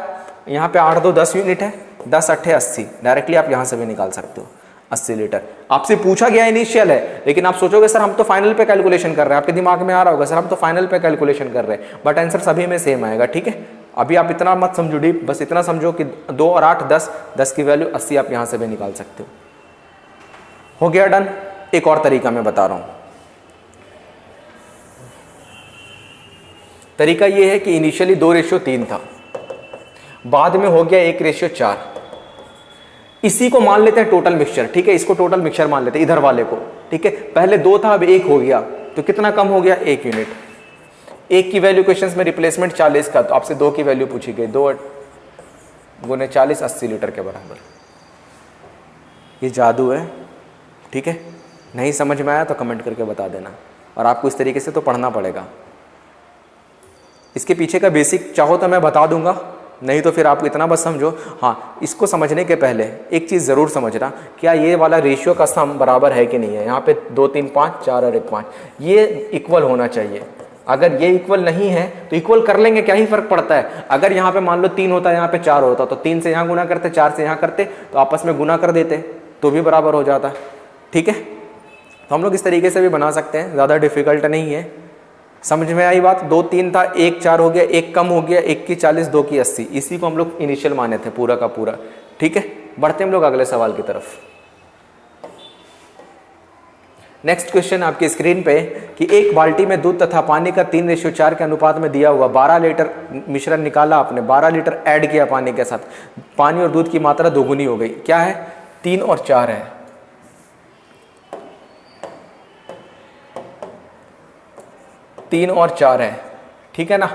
यहाँ पे 8 2 10 यूनिट है, 10 8 80, डायरेक्टली आप यहाँ से भी निकाल सकते हो 80 लीटर। आपसे पूछा गया इनिशियल है, लेकिन आप सोचोगे सर हम तो फाइनल पे कैलकुलेशन कर रहे हैं, आपके दिमाग में आ रहा होगा सर हम तो फाइनल पे कैलकुलेशन कर रहे हैं, बट आंसर सभी में सेम आएगा, ठीक है। अभी आप इतना मत समझो डीप, बस इतना समझो कि 2 और 8 10, 10 की वैल्यू 80 आप यहाँ से भी निकाल सकते हो गया डन। एक और तरीका मैं बता रहा हूँ। तरीका ये है कि इनिशियली 2:3 था, बाद में हो गया 1:4। इसी को मान लेते हैं टोटल मिक्सचर, ठीक है, इसको टोटल मिक्सचर मान लेते हैं इधर वाले को, ठीक है। पहले 2 था अब 1 हो गया, तो कितना कम हो गया? 1 यूनिट। 1 की वैल्यू क्वेश्चंस में रिप्लेसमेंट 40 का, तो आपसे 2 की वैल्यू पूछी गई, 2 × 40 80 लीटर के बराबर। ये जादू है, ठीक है। नहीं समझ में आया तो कमेंट करके बता देना, और आपको इस तरीके से तो पढ़ना पड़ेगा। इसके पीछे का बेसिक चाहो तो मैं बता दूंगा, नहीं तो फिर आप इतना बस समझो। हाँ, इसको समझने के पहले एक चीज़ ज़रूर समझना, क्या ये वाला रेशियो का सम बराबर है कि नहीं है। यहाँ पे 2 3 5 4 और 1 5, ये इक्वल होना चाहिए। अगर ये इक्वल नहीं है तो इक्वल कर लेंगे, क्या ही फर्क पड़ता है। अगर यहाँ पे मान लो 3 होता है, यहाँ पे 4 होता, तो 3 से यहाँ गुना करते, 4 से यहाँ करते, तो आपस में गुना कर देते तो भी बराबर हो जाता, ठीक है। तो हम लोग इस तरीके से भी बना सकते हैं, ज़्यादा डिफिकल्ट नहीं है। समझ में आई बात? 2 3 था, 1 4 हो गया, 1 कम हो गया, 1 की 40 2 की 80, इसी को हम लोग इनिशियल माने थे पूरा का पूरा, ठीक है। बढ़ते हम लोग अगले सवाल की तरफ। नेक्स्ट क्वेश्चन आपकी स्क्रीन पे कि एक बाल्टी में दूध तथा पानी का 3:4 के अनुपात में दिया हुआ 12 लीटर मिश्रण निकाला आपने, 12 लीटर ऐड किया पानी के साथ, पानी और दूध की मात्रा दोगुनी हो गई। क्या है? 3 और 4 है। 3 और 4 है, ठीक है ना।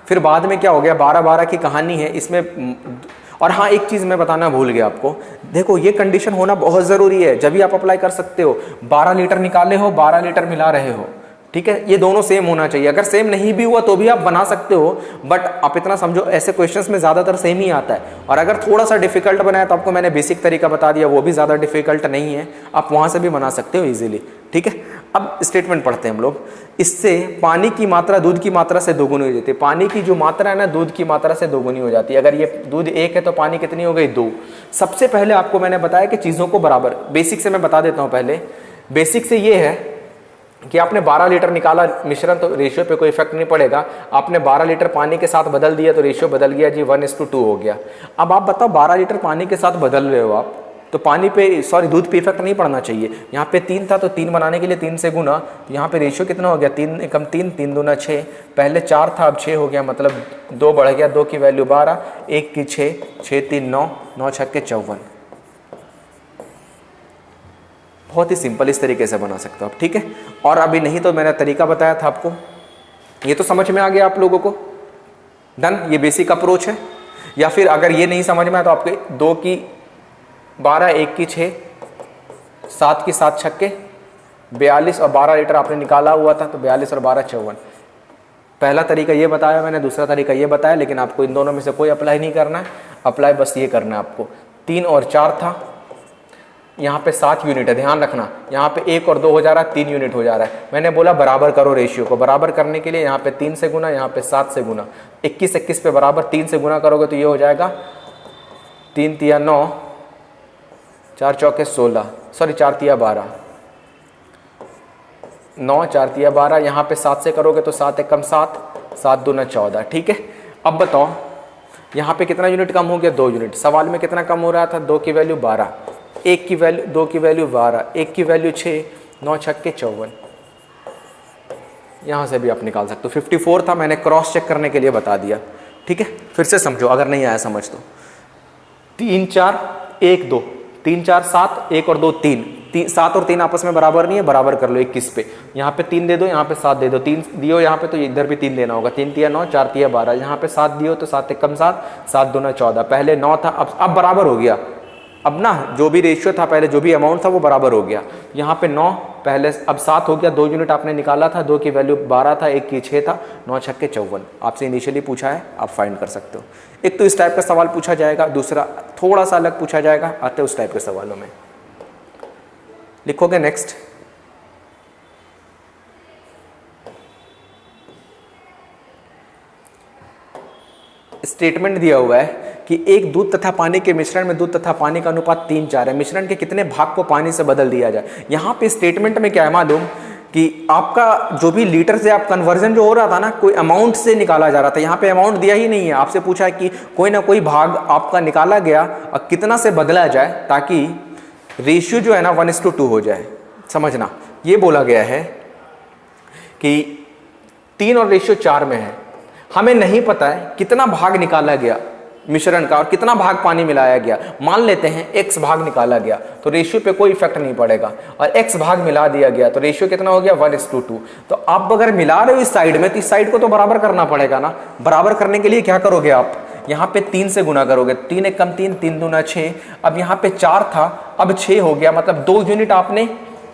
फिर बाद में क्या हो गया, 12-12 की कहानी है इसमें। और हाँ, एक चीज़ मैं बताना भूल गया आपको, देखो ये कंडीशन होना बहुत ज़रूरी है, जब भी आप अप्लाई कर सकते हो। 12 लीटर निकाले हो, 12 लीटर मिला रहे हो, ठीक है, ये दोनों सेम होना चाहिए। अगर सेम नहीं भी हुआ तो भी आप बना सकते हो, बट आप इतना समझो ऐसे क्वेश्चंस में ज़्यादातर सेम ही आता है। और अगर थोड़ा सा डिफिकल्ट बनाया तो आपको मैंने बेसिक तरीका बता दिया, वो भी ज़्यादा डिफिकल्ट नहीं है, आप वहाँ से भी बना सकते हो ईजिली, ठीक है। अब स्टेटमेंट पढ़ते हैं हम लोग। इससे पानी की मात्रा दूध की मात्रा से दोगुनी हो जाती है। पानी की जो मात्रा है ना, दूध की मात्रा से दोगुनी हो जाती है। अगर ये दूध 1 है तो पानी कितनी हो गई? 2। सबसे पहले आपको मैंने बताया कि चीज़ों को बराबर, बेसिक से मैं बता देता हूँ पहले। बेसिक से ये है कि आपने 12 लीटर निकाला मिश्रण, तो रेशियो पे कोई इफेक्ट नहीं पड़ेगा। आपने 12 लीटर पानी के साथ बदल दिया तो रेशियो बदल गया जी, 1:2 हो गया। अब आप बताओ 12 लीटर पानी के साथ बदल रहे हो आप, तो पानी पे दूध पे इफेक्ट नहीं पड़ना चाहिए। यहाँ पे 3 था तो 3 बनाने के लिए 3 से गुना, तो यहाँ पे रेशियो कितना हो गया? 3 एकम 3, 3 दूना 6। पहले 4 था अब 6 हो गया, मतलब 2 बढ़ गया, 2 की वैल्यू 12, 1 की 6, 6 3 9, 9 6 54। बहुत ही सिंपल, इस तरीके से बना सकते हो आप, ठीक है। और अभी नहीं तो मैंने तरीका बताया था आपको, ये तो समझ में आ गया आप लोगों को, डन। ये बेसिक अप्रोच है। या फिर अगर ये नहीं समझ में आया तो आपके 2 की 12, 1 की 6, 7 की 7 छक्के 42 और 12 लीटर आपने निकाला हुआ था, तो 42 और 12 54। पहला तरीका ये बताया मैंने, दूसरा तरीका ये बताया, लेकिन आपको इन दोनों में से कोई अप्लाई नहीं करना है, अप्लाई बस ये करना है आपको। 3 और 4 था, यहाँ पे 7 यूनिट है, ध्यान रखना, यहाँ पे 1 और 2 हो जा रहा है, 3 यूनिट हो जा रहा है। मैंने बोला बराबर करो रेशियो को, बराबर करने के लिए यहाँ पे 3 से गुना, यहाँ पे 7 से गुना, 21 पे बराबर 3 से गुना करोगे तो ये हो जाएगा 3 तिया 9, 4 चौके 16, सॉरी 4 तिया 12, 9 4 तिया 12, यहाँ पे 7 से करोगे तो 7 एकम 7, 7 दूना 14। ठीक है, अब बताओ यहाँ पे कितना यूनिट कम हो गया, 2 यूनिट। सवाल में कितना कम हो रहा था, 2 की वैल्यू 12, 1 की वैल्यू 2 की वैल्यू 12, 1 की वैल्यू 6, 9 छक्के 54। यहाँ से भी आप निकाल सकते हो। 54 था, मैंने क्रॉस चेक करने के लिए बता दिया। ठीक है, फिर से समझो अगर नहीं आया समझ तो। 3 4 1 2, 3 4 7, 1 और 2 3, 7 और 3 आपस में बराबर नहीं है, बराबर कर लो 21 पे। यहाँ पे 3 दे दो, यहाँ पे 7 दे दो, 3 दियो यहाँ पे तो इधर भी 3 देना होगा। 3 तिया 9, 4 तिया 12, यहाँ पे 7 दियो तो 7 एकम 7, 7 दूना 14। पहले 9 था, अब बराबर हो गया। अब ना जो भी रेशियो था पहले, जो भी अमाउंट था वो बराबर हो गया। यहाँ पे 9 पहले, अब 7 हो गया, 2 यूनिट आपने निकाला था, 2 की वैल्यू 12 था, 1 की 6 था, 9 छक्के 54। आपसे इनिशियली पूछा है, आप फाइंड कर सकते हो। एक तो इस टाइप का सवाल पूछा जाएगा, दूसरा थोड़ा सा अलग पूछा जाएगा, आते उस टाइप के सवालों में। लिखोगे नेक्स्ट, स्टेटमेंट दिया हुआ है कि एक दूध तथा पानी के मिश्रण में दूध तथा पानी का अनुपात 3:4 है, मिश्रण के कितने भाग को पानी से बदल दिया जाए। यहाँ पे स्टेटमेंट में क्या है मालूम कि आपका जो भी लीटर से आप कन्वर्जन जो हो रहा था ना, कोई अमाउंट से निकाला जा रहा था। यहाँ पे अमाउंट दिया ही नहीं है, आपसे पूछा है कि कोई ना कोई भाग आपका निकाला गया और कितना से बदला जाए ताकि रेशियो जो है ना 1:2 हो जाए। समझना, ये बोला गया है कि 3 और रेशियो 4 में है, हमें नहीं पता है कितना भाग निकाला गया मिश्रण का और कितना भाग पानी मिलाया गया। मान लेते हैं x भाग निकाला गया तो रेशियो पे कोई इफेक्ट नहीं पड़ेगा, और x भाग मिला दिया गया तो रेशियो कितना हो गया 1:2। तो आप अगर मिला रहे हो इस साइड में तो इस साइड को तो बराबर करना पड़ेगा ना। बराबर करने के लिए क्या करोगे आप, यहाँ पे 3 से गुना करोगे, 3 एकम 3, 3 दूना 6। अब यहाँ पे 4 था, अब 6 हो गया, मतलब 2 यूनिट आपने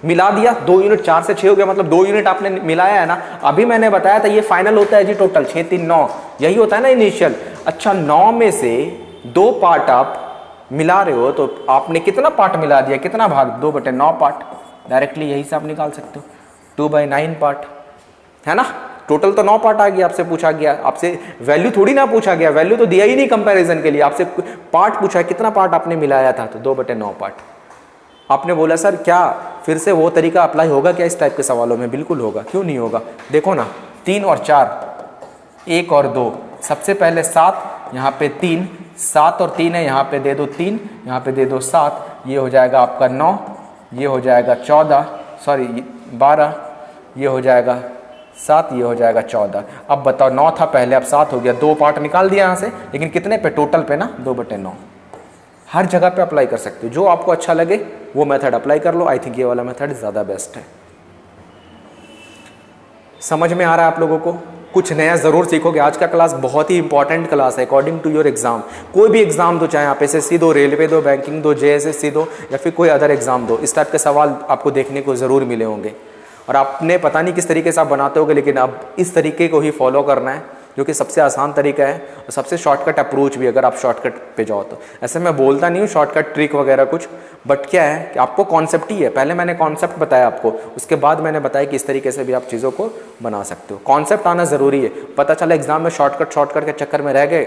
मिला दिया, 2 यूनिट 4 से 6 हो गया, मतलब 2 यूनिट आपने मिलाया है ना। अभी मैंने बताया था ये फाइनल होता है जी टोटल 6 3 9, यही होता है ना इनिशियल। अच्छा, 9 में से 2 पार्ट आप मिला रहे हो तो आपने कितना पार्ट मिला दिया, कितना भाग, 2/9 पार्ट। डायरेक्टली यही से आप निकाल सकते हो, 2/9 पार्ट है ना। टोटल तो 9 पार्ट आ गया, आपसे पूछा गया, आपसे वैल्यू थोड़ी ना पूछा गया, वैल्यू तो दिया ही नहीं कंपैरिजन के लिए, आपसे पार्ट पूछा कितना पार्ट आपने मिलाया था, तो 2/9 पार्ट। आपने बोला सर क्या फिर से वो तरीका अप्लाई होगा क्या इस टाइप के सवालों में? बिल्कुल होगा, क्यों नहीं होगा। देखो ना, 3 और 4, 1 और 2, सबसे पहले 7, यहाँ पे 3, 7 और 3 है, यहाँ पे दे दो 3, यहाँ पे दे दो 7, ये हो जाएगा आपका 9, ये हो जाएगा 14, सॉरी 12, ये हो जाएगा 7, ये हो जाएगा 14। अब बताओ 9 था पहले, अब 7 हो गया, 2 पार्ट निकाल दिया यहाँ से, लेकिन कितने पे, टोटल पे ना, 2/9। हर जगह पे अप्लाई कर सकते हो, जो आपको अच्छा लगे वो मेथड अप्लाई कर लो। आई थिंक ये वाला मेथड ज़्यादा बेस्ट है। समझ में आ रहा है आप लोगों को? कुछ नया ज़रूर सीखोगे। आज का क्लास बहुत ही इंपॉर्टेंट क्लास है अकॉर्डिंग टू योर एग्जाम। कोई भी एग्जाम दो, चाहे आप एसएससी दो, रेलवे दो, बैंकिंग दो, जेएसएससी दो, या फिर कोई अदर एग्जाम दो, इस टाइप के सवाल आपको देखने को ज़रूर मिले होंगे। और आपने पता नहीं किस तरीके से आप बनाते होगे, लेकिन अब इस तरीके को ही फॉलो करना है, जो कि सबसे आसान तरीका है और सबसे शॉर्टकट अप्रोच भी, अगर आप शॉर्टकट पे जाओ तो। ऐसे मैं बोलता नहीं हूँ शॉर्टकट ट्रिक वगैरह कुछ, बट क्या है कि आपको कॉन्सेप्ट ही है। पहले मैंने कॉन्सेप्ट बताया आपको, उसके बाद मैंने बताया कि इस तरीके से भी आप चीज़ों को बना सकते हो। कॉन्सेप्ट आना ज़रूरी है। पता चला एग्जाम में शॉर्टकट के चक्कर में रह गए,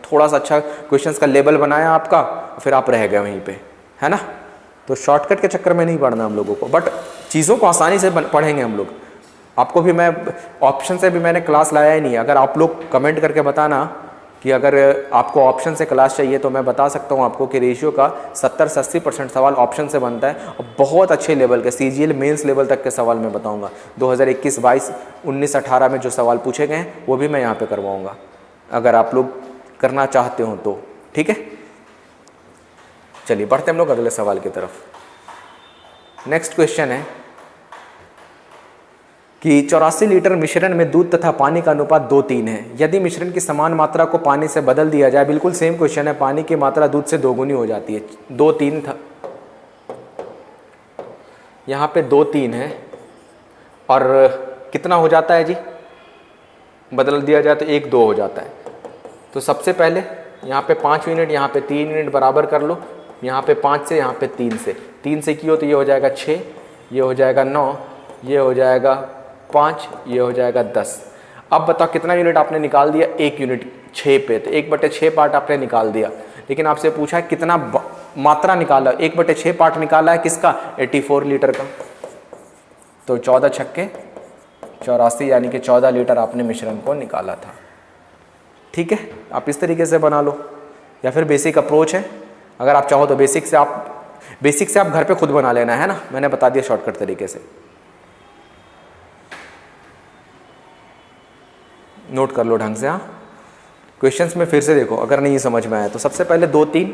थोड़ा सा अच्छा क्वेश्चन का लेवल बनाया आपका, फिर आप रह गए वहीं पर, है ना। तो शॉर्टकट के चक्कर में नहीं पढ़ना हम लोगों को, बट चीज़ों को आसानी से पढ़ेंगे हम लोग। आपको भी मैं ऑप्शन से भी मैंने क्लास लाया ही नहीं। अगर आप लोग कमेंट करके बताना कि अगर आपको ऑप्शन से क्लास चाहिए, तो मैं बता सकता हूँ आपको कि रेशियो का 70 से 80% सवाल ऑप्शन से बनता है, और बहुत अच्छे लेवल के सीजीएल मेंस लेवल तक के सवाल मैं बताऊँगा। 2021, 22, 19, 18 में जो सवाल पूछे गए हैं वो भी मैं यहाँ पर करवाऊँगा, अगर आप लोग करना चाहते हो तो। ठीक है, चलिए बढ़ते हम लोग अगले सवाल की तरफ। नेक्स्ट क्वेश्चन है कि 84 लीटर मिश्रण में दूध तथा पानी का अनुपात 2:3 है। यदि मिश्रण की समान मात्रा को पानी से बदल दिया जाए, बिल्कुल सेम क्वेश्चन है, पानी की मात्रा दूध से 2 गुनी हो जाती है। 2:3 था, यहाँ पे 2:3 है, और कितना हो जाता है जी, बदल दिया जाए तो 1 2 हो जाता है। तो सबसे पहले यहाँ पे 5 यूनिट, यहाँ पे 3 यूनिट बराबर कर लो, यहाँ पे 5 से, यहाँ पे 3 से, 3 से कियो तो ये हो जाएगा 6, ये हो जाएगा 9, ये हो जाएगा 5, ये हो जाएगा 10। अब बताओ कितना यूनिट आपने निकाल दिया, 1 यूनिट 6 पे, तो 1/6 पार्ट आपने निकाल दिया। लेकिन आपसे पूछा है कितना मात्रा निकाला, 1/6 पार्ट निकाला है किसका, 84 लीटर का। तो 14 छक्के 84 यानी कि 14 लीटर आपने मिश्रण को निकाला था। ठीक है, आप इस तरीके से बना लो, या फिर बेसिक अप्रोच है, अगर आप चाहो तो बेसिक से आप घर पे खुद बना लेना है ना, मैंने बता दिया शॉर्टकट तरीके से। नोट कर लो ढंग से। हाँ, क्वेश्चंस में फिर से देखो अगर नहीं समझ में आया तो। सबसे पहले 2 3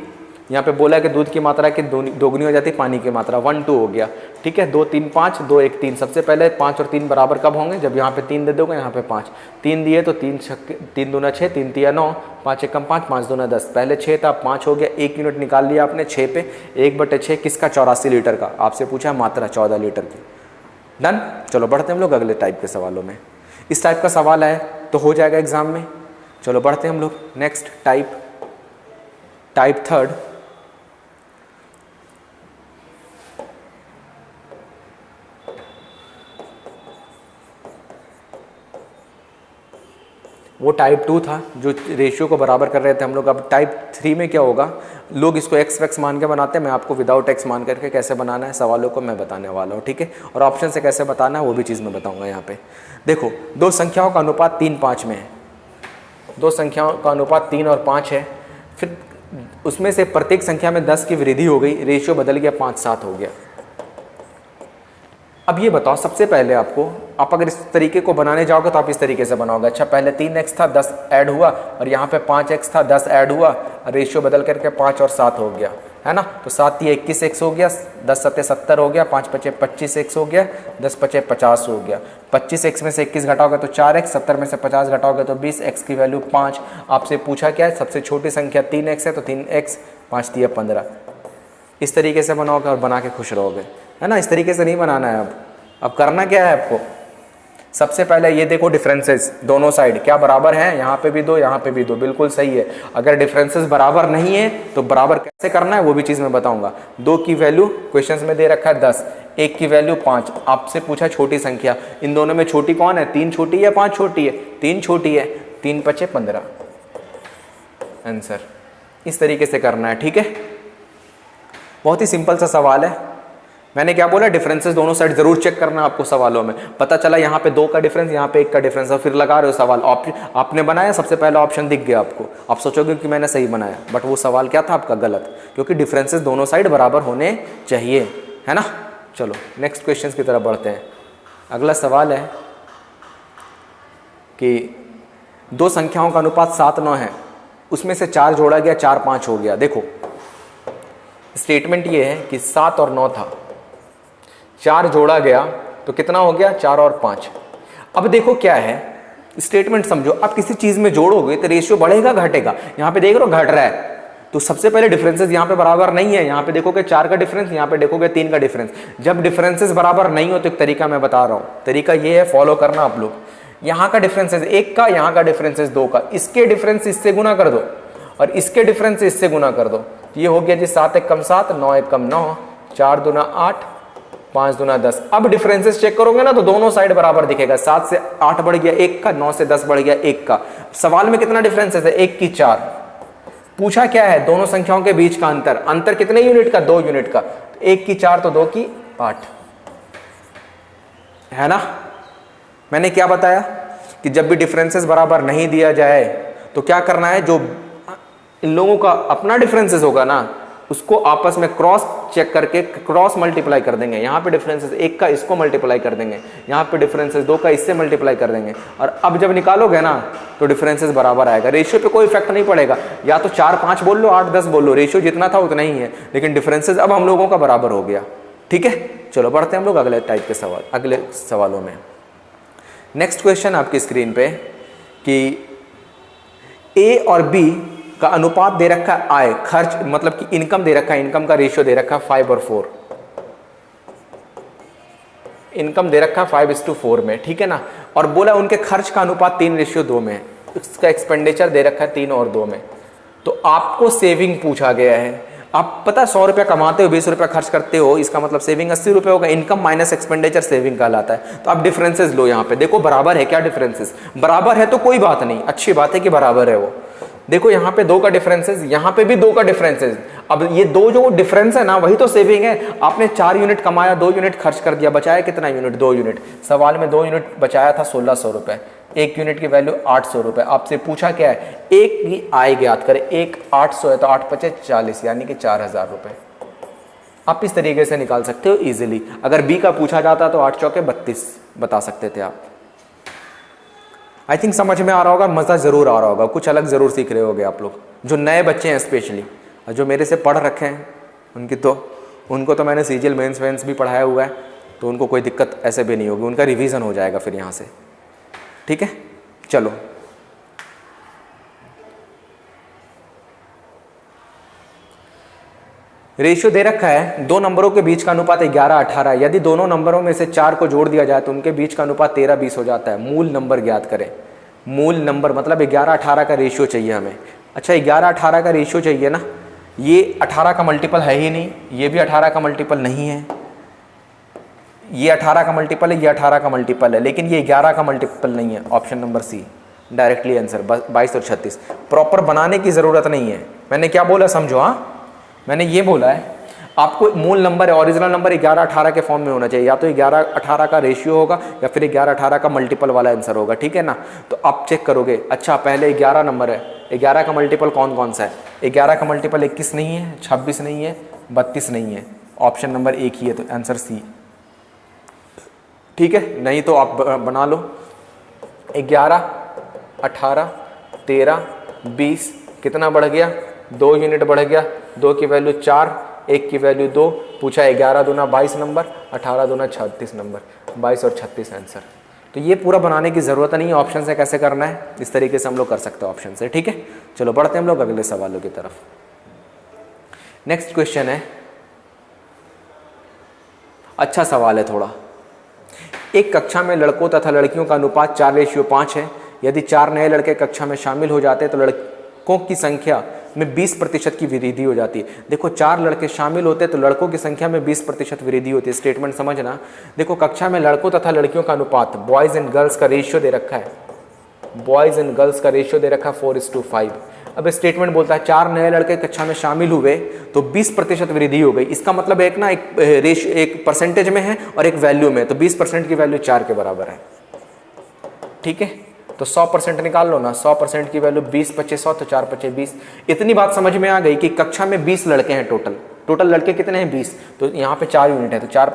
यहाँ पे बोला है कि दूध की मात्रा की दोगुनी हो जाती है पानी की मात्रा, 1 2 हो गया। ठीक है, 2 3 5 2 1 3। सबसे पहले 5 और 3 बराबर कब होंगे, जब यहाँ पे 3 दे दोगे, यहाँ पे 5। 3 दिए तो 3 छक्के 3 दूना 6, 3 तिया 9, 5 एकम 5, 5 दूना 10। पहले 6 था, 5 हो गया, 1 यूनिट निकाल लिया आपने 6 पे, 1/6 किसका, 84 लीटर का। आपसे पूछा मात्रा 14 लीटर की। डन। चलो बढ़ते हैं हम लोग अगले टाइप के सवालों में। इस टाइप का सवाल है तो हो जाएगा एग्जाम में। चलो बढ़ते हैं हम लोग नेक्स्ट टाइप थर्ड। वो टाइप 2 था जो रेशियो को बराबर कर रहे थे हम लोग। अब टाइप 3 में क्या होगा, लोग इसको एक्स वैक्स मान के बनाते हैं, मैं आपको विदाउट एक्स मान करके कैसे बनाना है सवालों को मैं बताने वाला हूँ। ठीक है, और ऑप्शन से कैसे बताना है वो भी चीज़ मैं बताऊँगा। यहाँ पे देखो 2 संख्याओं का अनुपात 3 5 में है, 2 संख्याओं का अनुपात 3 और 5 है, फिर उसमें से प्रत्येक संख्या में 10 की वृद्धि हो गई, रेशियो बदल गया, 5 7 हो गया। अब ये बताओ सबसे पहले आप अगर इस तरीके को बनाने जाओगे तो आप इस तरीके से बनाओगे। अच्छा, पहले 3x था, 10 ऐड हुआ, और यहाँ पे 5x था, 10 ऐड हुआ, रेशियो बदल करके 5 और 7 हो गया, है ना। तो 7 × 21 हो गया, 10 × 7 70 हो गया, 5 × 5 25x हो गया, 10 × 5 50 हो गया। 25x में से 21 घटाओगे तो 4x, 70 में से 50 घटाओगे तो 20, x की वैल्यू 5। आपसे पूछा क्या है, सबसे छोटी संख्या 3x है तो 3x, 5 × 15। इस तरीके से बनाओगे और बना के खुश रहोगे, है ना। इस तरीके से नहीं बनाना है। अब करना क्या है आपको, सबसे पहले ये देखो डिफरेंसेस, दोनों साइड क्या बराबर हैं, यहाँ पे भी 2 यहाँ पे भी 2, बिल्कुल सही है। अगर डिफरेंसेस बराबर नहीं है तो बराबर कैसे करना है वो भी चीज़ मैं बताऊंगा। 2 की वैल्यू क्वेश्चंस में दे रखा है 10, 1 की वैल्यू 5। आपसे पूछा छोटी संख्या, इन दोनों में छोटी कौन है, 3 छोटी है या 5 छोटी है, 3 छोटी है, 3 × 5 = 15 आंसर। इस तरीके से करना है। ठीक है, बहुत ही सिंपल सा सवाल है। मैंने क्या बोला, डिफरेंसेस दोनों साइड जरूर चेक करना आपको सवालों में। पता चला यहाँ पे 2 का डिफरेंस, यहाँ पे 1 का डिफरेंस, और फिर लगा रहे हो सवाल। आपने बनाया, सबसे पहला ऑप्शन दिख गया आपको, आप सोचोगे कि मैंने सही बनाया, बट वो सवाल क्या था आपका, गलत, क्योंकि डिफरेंसेस दोनों साइड बराबर होने चाहिए, है ना। चलो नेक्स्ट क्वेश्चन की तरफ बढ़ते हैं। अगला सवाल है कि 2 संख्याओं का अनुपात 7 9 है, उसमें से 4 जोड़ा गया, 4 5 हो गया। देखो स्टेटमेंट ये है कि 7 और 9 था, 4 जोड़ा गया तो कितना हो गया, 4 और 5। अब देखो क्या है स्टेटमेंट, समझो आप किसी चीज में जोड़ोगे तो रेशियो बढ़ेगा घटेगा, यहाँ पे देख रहे हो घट रहा है। तो सबसे पहले डिफरेंसेस यहाँ पे बराबर नहीं है, यहाँ पे देखोगे 4 का डिफरेंस, यहाँ पे देखोगे 3 का डिफरेंस। जब डिफरेंसेस बराबर नहीं हो तो एक तरीका मैं बता रहा हूँ, तरीका ये है, फॉलो करना आप लोग। यहाँ का डिफरेंसेस 1 का, यहाँ का डिफरेंसेस 2 का, इसके डिफरेंस इससे गुना कर दो और इसके डिफरेंस इससे गुना कर दो। ये हो गया जी 7 × 7, 9 × 9, 4 दूना 8, 5 दूना 10। अब डिफरेंसेस चेक करोगे ना तो दोनों साइड बराबर दिखेगा। 7 से 8 बढ़ गया 1 का, 9 से 10 बढ़ गया 1 का। सवाल में कितना डिफरेंसेस है, 1 की 4। पूछा क्या है, दोनों संख्याओं के बीच का अंतर। अंतर कितने यूनिट का, 2 यूनिट का। 1 की 4 तो 2 की 8, है ना। मैंने क्या बताया कि जब भी डिफरेंसेस बराबर नहीं दिया जाए तो क्या करना है, जो इन लोगों का अपना डिफरेंसेस होगा ना उसको आपस में क्रॉस चेक करके क्रॉस मल्टीप्लाई कर देंगे। यहाँ पे डिफरेंसेस 1 का इसको मल्टीप्लाई कर देंगे, यहाँ पे डिफरेंसेस 2 का इससे मल्टीप्लाई कर देंगे, और अब जब निकालोगे ना तो डिफरेंसेस बराबर आएगा। रेशियो पे कोई इफेक्ट नहीं पड़ेगा, या तो 4 5 बोल लो, 8 10 बोल लो, रेशियो जितना था उतना ही है, लेकिन डिफरेंसेस अब हम लोगों का बराबर हो गया। ठीक है, चलो बढ़ते हैं हम लोग अगले टाइप के सवाल, अगले सवालों में। नेक्स्ट क्वेश्चन आपकी स्क्रीन पे कि ए और बी का अनुपात दे रखा है, आय खर्च मतलब कि इनकम दे रखा है, इनकम का रेशियो दे रखा है 5 और 4। इनकम दे रखा 5:4 में, ठीक है ना, और बोला उनके खर्च का अनुपात 3:2 में है, उसका एक्सपेंडिचर दे रखा है 3 और 2 में। तो आपको सेविंग पूछा गया है। आप पता 100 रुपया कमाते हो, 20 रुपया खर्च करते हो, इसका मतलब सेविंग 80 रुपये होगा। इनकम माइनस एक्सपेंडिचर सेविंग कहलाता है। तो आप डिफरेंसेस लो यहाँ पे, देखो बराबर है क्या डिफरेंसेस, बराबर है तो कोई बात नहीं, अच्छी बात है कि बराबर है वो। देखो यहाँ पे 2 का डिफरेंसेस, यहाँ पे भी 2 का डिफरेंसेस। अब ये 2 जो डिफरेंस है ना, वही तो सेविंग है। आपने 4 यूनिट कमाया, 2 यूनिट खर्च कर दिया, बचाया कितना यूनिट, 2 यूनिट। सवाल में 2 यूनिट बचाया था 1600 रुपये, 1 यूनिट की वैल्यू 800 रुपये। आपसे पूछा क्या है, एक की आय ज्ञात करें। 1 800 है तो 8 × 5 = 40, यानी कि 4000 रुपये। आप इस तरीके से निकाल सकते हो इजीली। अगर बी का पूछा जाता तो 8 चौके 32 बता सकते थे आप। आई थिंक समझ में आ रहा होगा, मज़ा ज़रूर आ रहा होगा, कुछ अलग ज़रूर सीख रहे होगे आप लोग। जो नए बच्चे हैं स्पेशली, और जो मेरे से पढ़ रखे हैं उनको तो मैंने सीजीएल मेंस वेंस भी पढ़ाया हुआ है, तो उनको कोई दिक्कत ऐसे भी नहीं होगी, उनका रिवीजन हो जाएगा फिर यहाँ से, ठीक है। चलो रेशियो दे रखा है, 2 नंबरों के बीच का अनुपात 11:18। यदि दोनों नंबरों में से 4 को जोड़ दिया जाए तो उनके बीच का अनुपात 13:20 हो जाता है। मूल नंबर ज्ञात करें। मूल नंबर मतलब 11:18 का रेशियो चाहिए हमें। अच्छा 11:18 का रेशियो चाहिए ना, ये 18 का मल्टीपल है ही नहीं, ये भी 18 का मल्टीपल नहीं है, ये 18 का मल्टीपल है, ये 18 का मल्टीपल है, लेकिन ये 11 का मल्टीपल नहीं है। Option number C directly answer. 22 और 36 प्रॉपर बनाने की ज़रूरत नहीं है। मैंने क्या बोला समझो, हाँ मैंने ये बोला है आपको मूल नंबर है, ओरिजिनल नंबर 11:18 के फॉर्म में होना चाहिए। या तो 11:18 का रेशियो होगा या फिर 11:18 का मल्टीपल वाला आंसर होगा, ठीक है ना। तो आप चेक करोगे, अच्छा पहले 11 नंबर है, 11 का मल्टीपल कौन कौन सा है। 11 का मल्टीपल 21 नहीं है, 26 नहीं है, 32 नहीं है, ऑप्शन नंबर 1 ही है, तो आंसर सी, ठीक है। नहीं तो आप बना लो 11 18 13 20 कितना बढ़ गया, 2 यूनिट बढ़ गया, 2 की वैल्यू 4, 1 की वैल्यू 2। पूछा 11 दूना 22 नंबर, 18 दूना 36 नंबर, 22 और 36 आंसर। तो ये पूरा बनाने की ज़रूरत नहीं है, ऑप्शन से कैसे करना है इस तरीके से हम लोग कर सकते हैं ऑप्शन से, ठीक है। चलो बढ़ते हैं हम लोग अगले सवालों की तरफ। नेक्स्ट क्वेश्चन है, अच्छा सवाल है थोड़ा। एक कक्षा में लड़कों तथा लड़कियों का अनुपात 4:5 है। यदि 4 नए लड़के कक्षा में शामिल हो जाते हैं तो लड़कों की संख्या में 20% की वृद्धि हो जाती है। देखो 4 लड़के शामिल होते हैं तो लड़कों की संख्या में 20% वृद्धि होती है। स्टेटमेंट समझना, देखो कक्षा में लड़कों तथा लड़कियों का अनुपात, बॉयज़ एंड गर्ल्स का रेशियो दे रखा है, बॉयज़ एंड गर्ल्स का रेशियो दे रखा है 4:5। अब स्टेटमेंट बोलता है 4 नए लड़के कक्षा में शामिल हुए तो 20% वृद्धि हो गई। इसका मतलब एक ना एक परसेंटेज में है और एक वैल्यू में, तो 20% की वैल्यू 4 के बराबर है, ठीक है। तो 100% निकाल लो ना, 100% की वैल्यू 20 25 100 तो 4 5 20। इतनी बात समझ में आ गई कि कक्षा में 20 लड़के हैं टोटल लड़के कितने हैं 20, तो यहाँ पे 4 यूनिट है, तो 4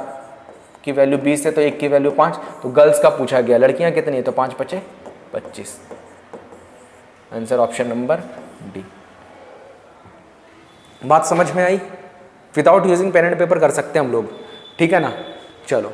की वैल्यू 20 है तो 1 की वैल्यू 5। तो गर्ल्स का पूछा गया, लड़कियां कितनी है, तो 5 5 25। Answer option number d. बात समझ में आई? Without using pen and paper कर सकते हैं हम लोग, ठीक है ना। चलो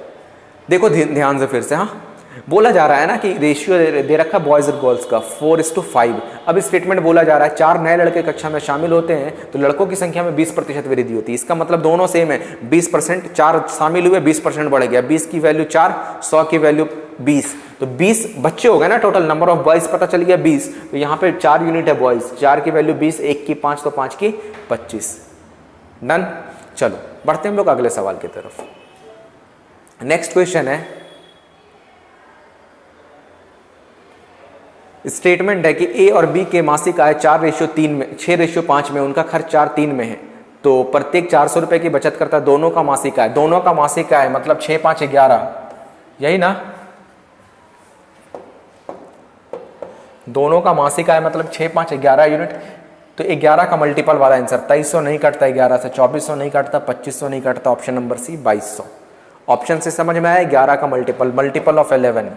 देखो ध्यान से फिर से, हाँ बोला जा रहा है ना कि रेशियो दे रखा है बॉयज और गर्ल्स का 4:5। अब स्टेटमेंट बोला जा रहा है 4 नए लड़के कक्षा में शामिल होते हैं तो लड़कों की संख्या में 20% वृद्धि होती है। इसका मतलब दोनों सेम है, 20%, 4 शामिल हुए 20% बढ़ गया, 20 की वैल्यू 4, 100 की वैल्यू 20, तो 20 बच्चे हो गए ना टोटल, नंबर ऑफ बॉयज पता चल गया 20। तो यहाँ पे 4 यूनिट है बॉयज, 4 की वैल्यू 20, 1 की 5 तो 5 की 25। डन। चलो बढ़ते हैं हम लोग अगले सवाल की तरफ। नेक्स्ट क्वेश्चन है, स्टेटमेंट है कि ए और बी के मासिक आय 4:3 में 6:5 में, उनका खर्च 4:3 में है, तो प्रत्येक 400 रुपए की बचत करता है। दोनों का मासिक आय, दोनों का मासिक आय मतलब 6 5 11, यही ना, दोनों का मासिक आय मतलब 6 5 11 यूनिट। तो 11 का मल्टीपल वाला आंसर 2300 नहीं कटता, 11 से 2400 नहीं कटता, 2500 नहीं कटता, ऑप्शन नंबर सी 2200। ऑप्शन से समझ में आया, 11 का मल्टीपल ऑफ 11।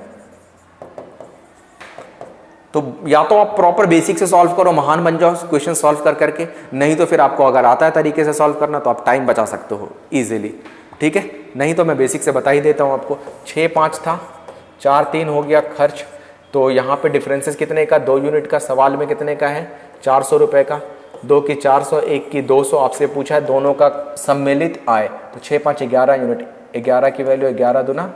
तो या तो आप प्रॉपर बेसिक से सॉल्व करो, महान बन जाओ क्वेश्चन सॉल्व कर करके, नहीं तो फिर आपको अगर आता है तरीके से सॉल्व करना तो आप टाइम बचा सकते हो इजीली, ठीक है। नहीं तो मैं बेसिक से बता ही देता हूँ आपको। 6 5 था, 4 3 हो गया खर्च, तो यहाँ पे डिफरेंसेस कितने का, 2 यूनिट का। सवाल में कितने का है, 400 रुपये का, 2 की 400, 1 की 200। आपसे पूछा है दोनों का सम्मिलित आय, तो 6 5 11 यूनिट, 11 की वैल्यू 11 दूना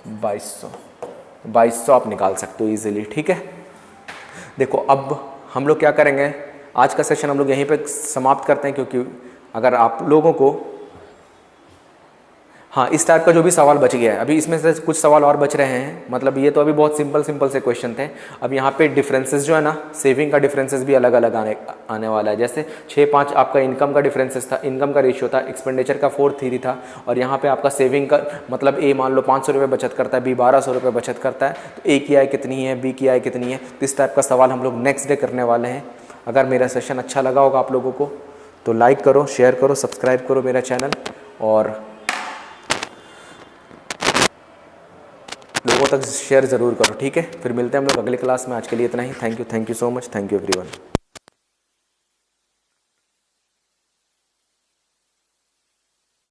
2200 आप निकाल सकते हो इजीली, ठीक है। देखो अब हम लोग क्या करेंगे, आज का सेशन हम लोग यहीं पे समाप्त करते हैं, क्योंकि अगर आप लोगों को हाँ इस टाइप का जो भी सवाल बच गया है, अभी इसमें से कुछ सवाल और बच रहे हैं, मतलब ये तो अभी बहुत सिंपल से क्वेश्चन थे। अब यहाँ पे डिफरेंसेस जो है ना, सेविंग का डिफरेंसेस भी अलग अलग आने वाला है। जैसे 6-5 आपका इनकम का डिफरेंसेस था, इनकम का रेशियो था, एक्सपेंडिचर का 4 थ्री था, और यहाँ पे आपका सेविंग का मतलब ए मान लो 500 रुपये बचत करता है, बी 1200 रुपये बचत करता है, तो ए की आय कितनी है, बी की आय कितनी है। तो इस टाइप का सवाल हम लोग नेक्स्ट डे करने वाले हैं। अगर मेरा सेशन अच्छा लगा होगा आप लोगों को तो लाइक करो, शेयर करो, सब्सक्राइब करो मेरा चैनल, और लोगों तक शेयर ज़रूर करो, ठीक है। फिर मिलते हैं हम लोग अगले क्लास में। आज के लिए इतना ही। Thank you so much, thank you everyone.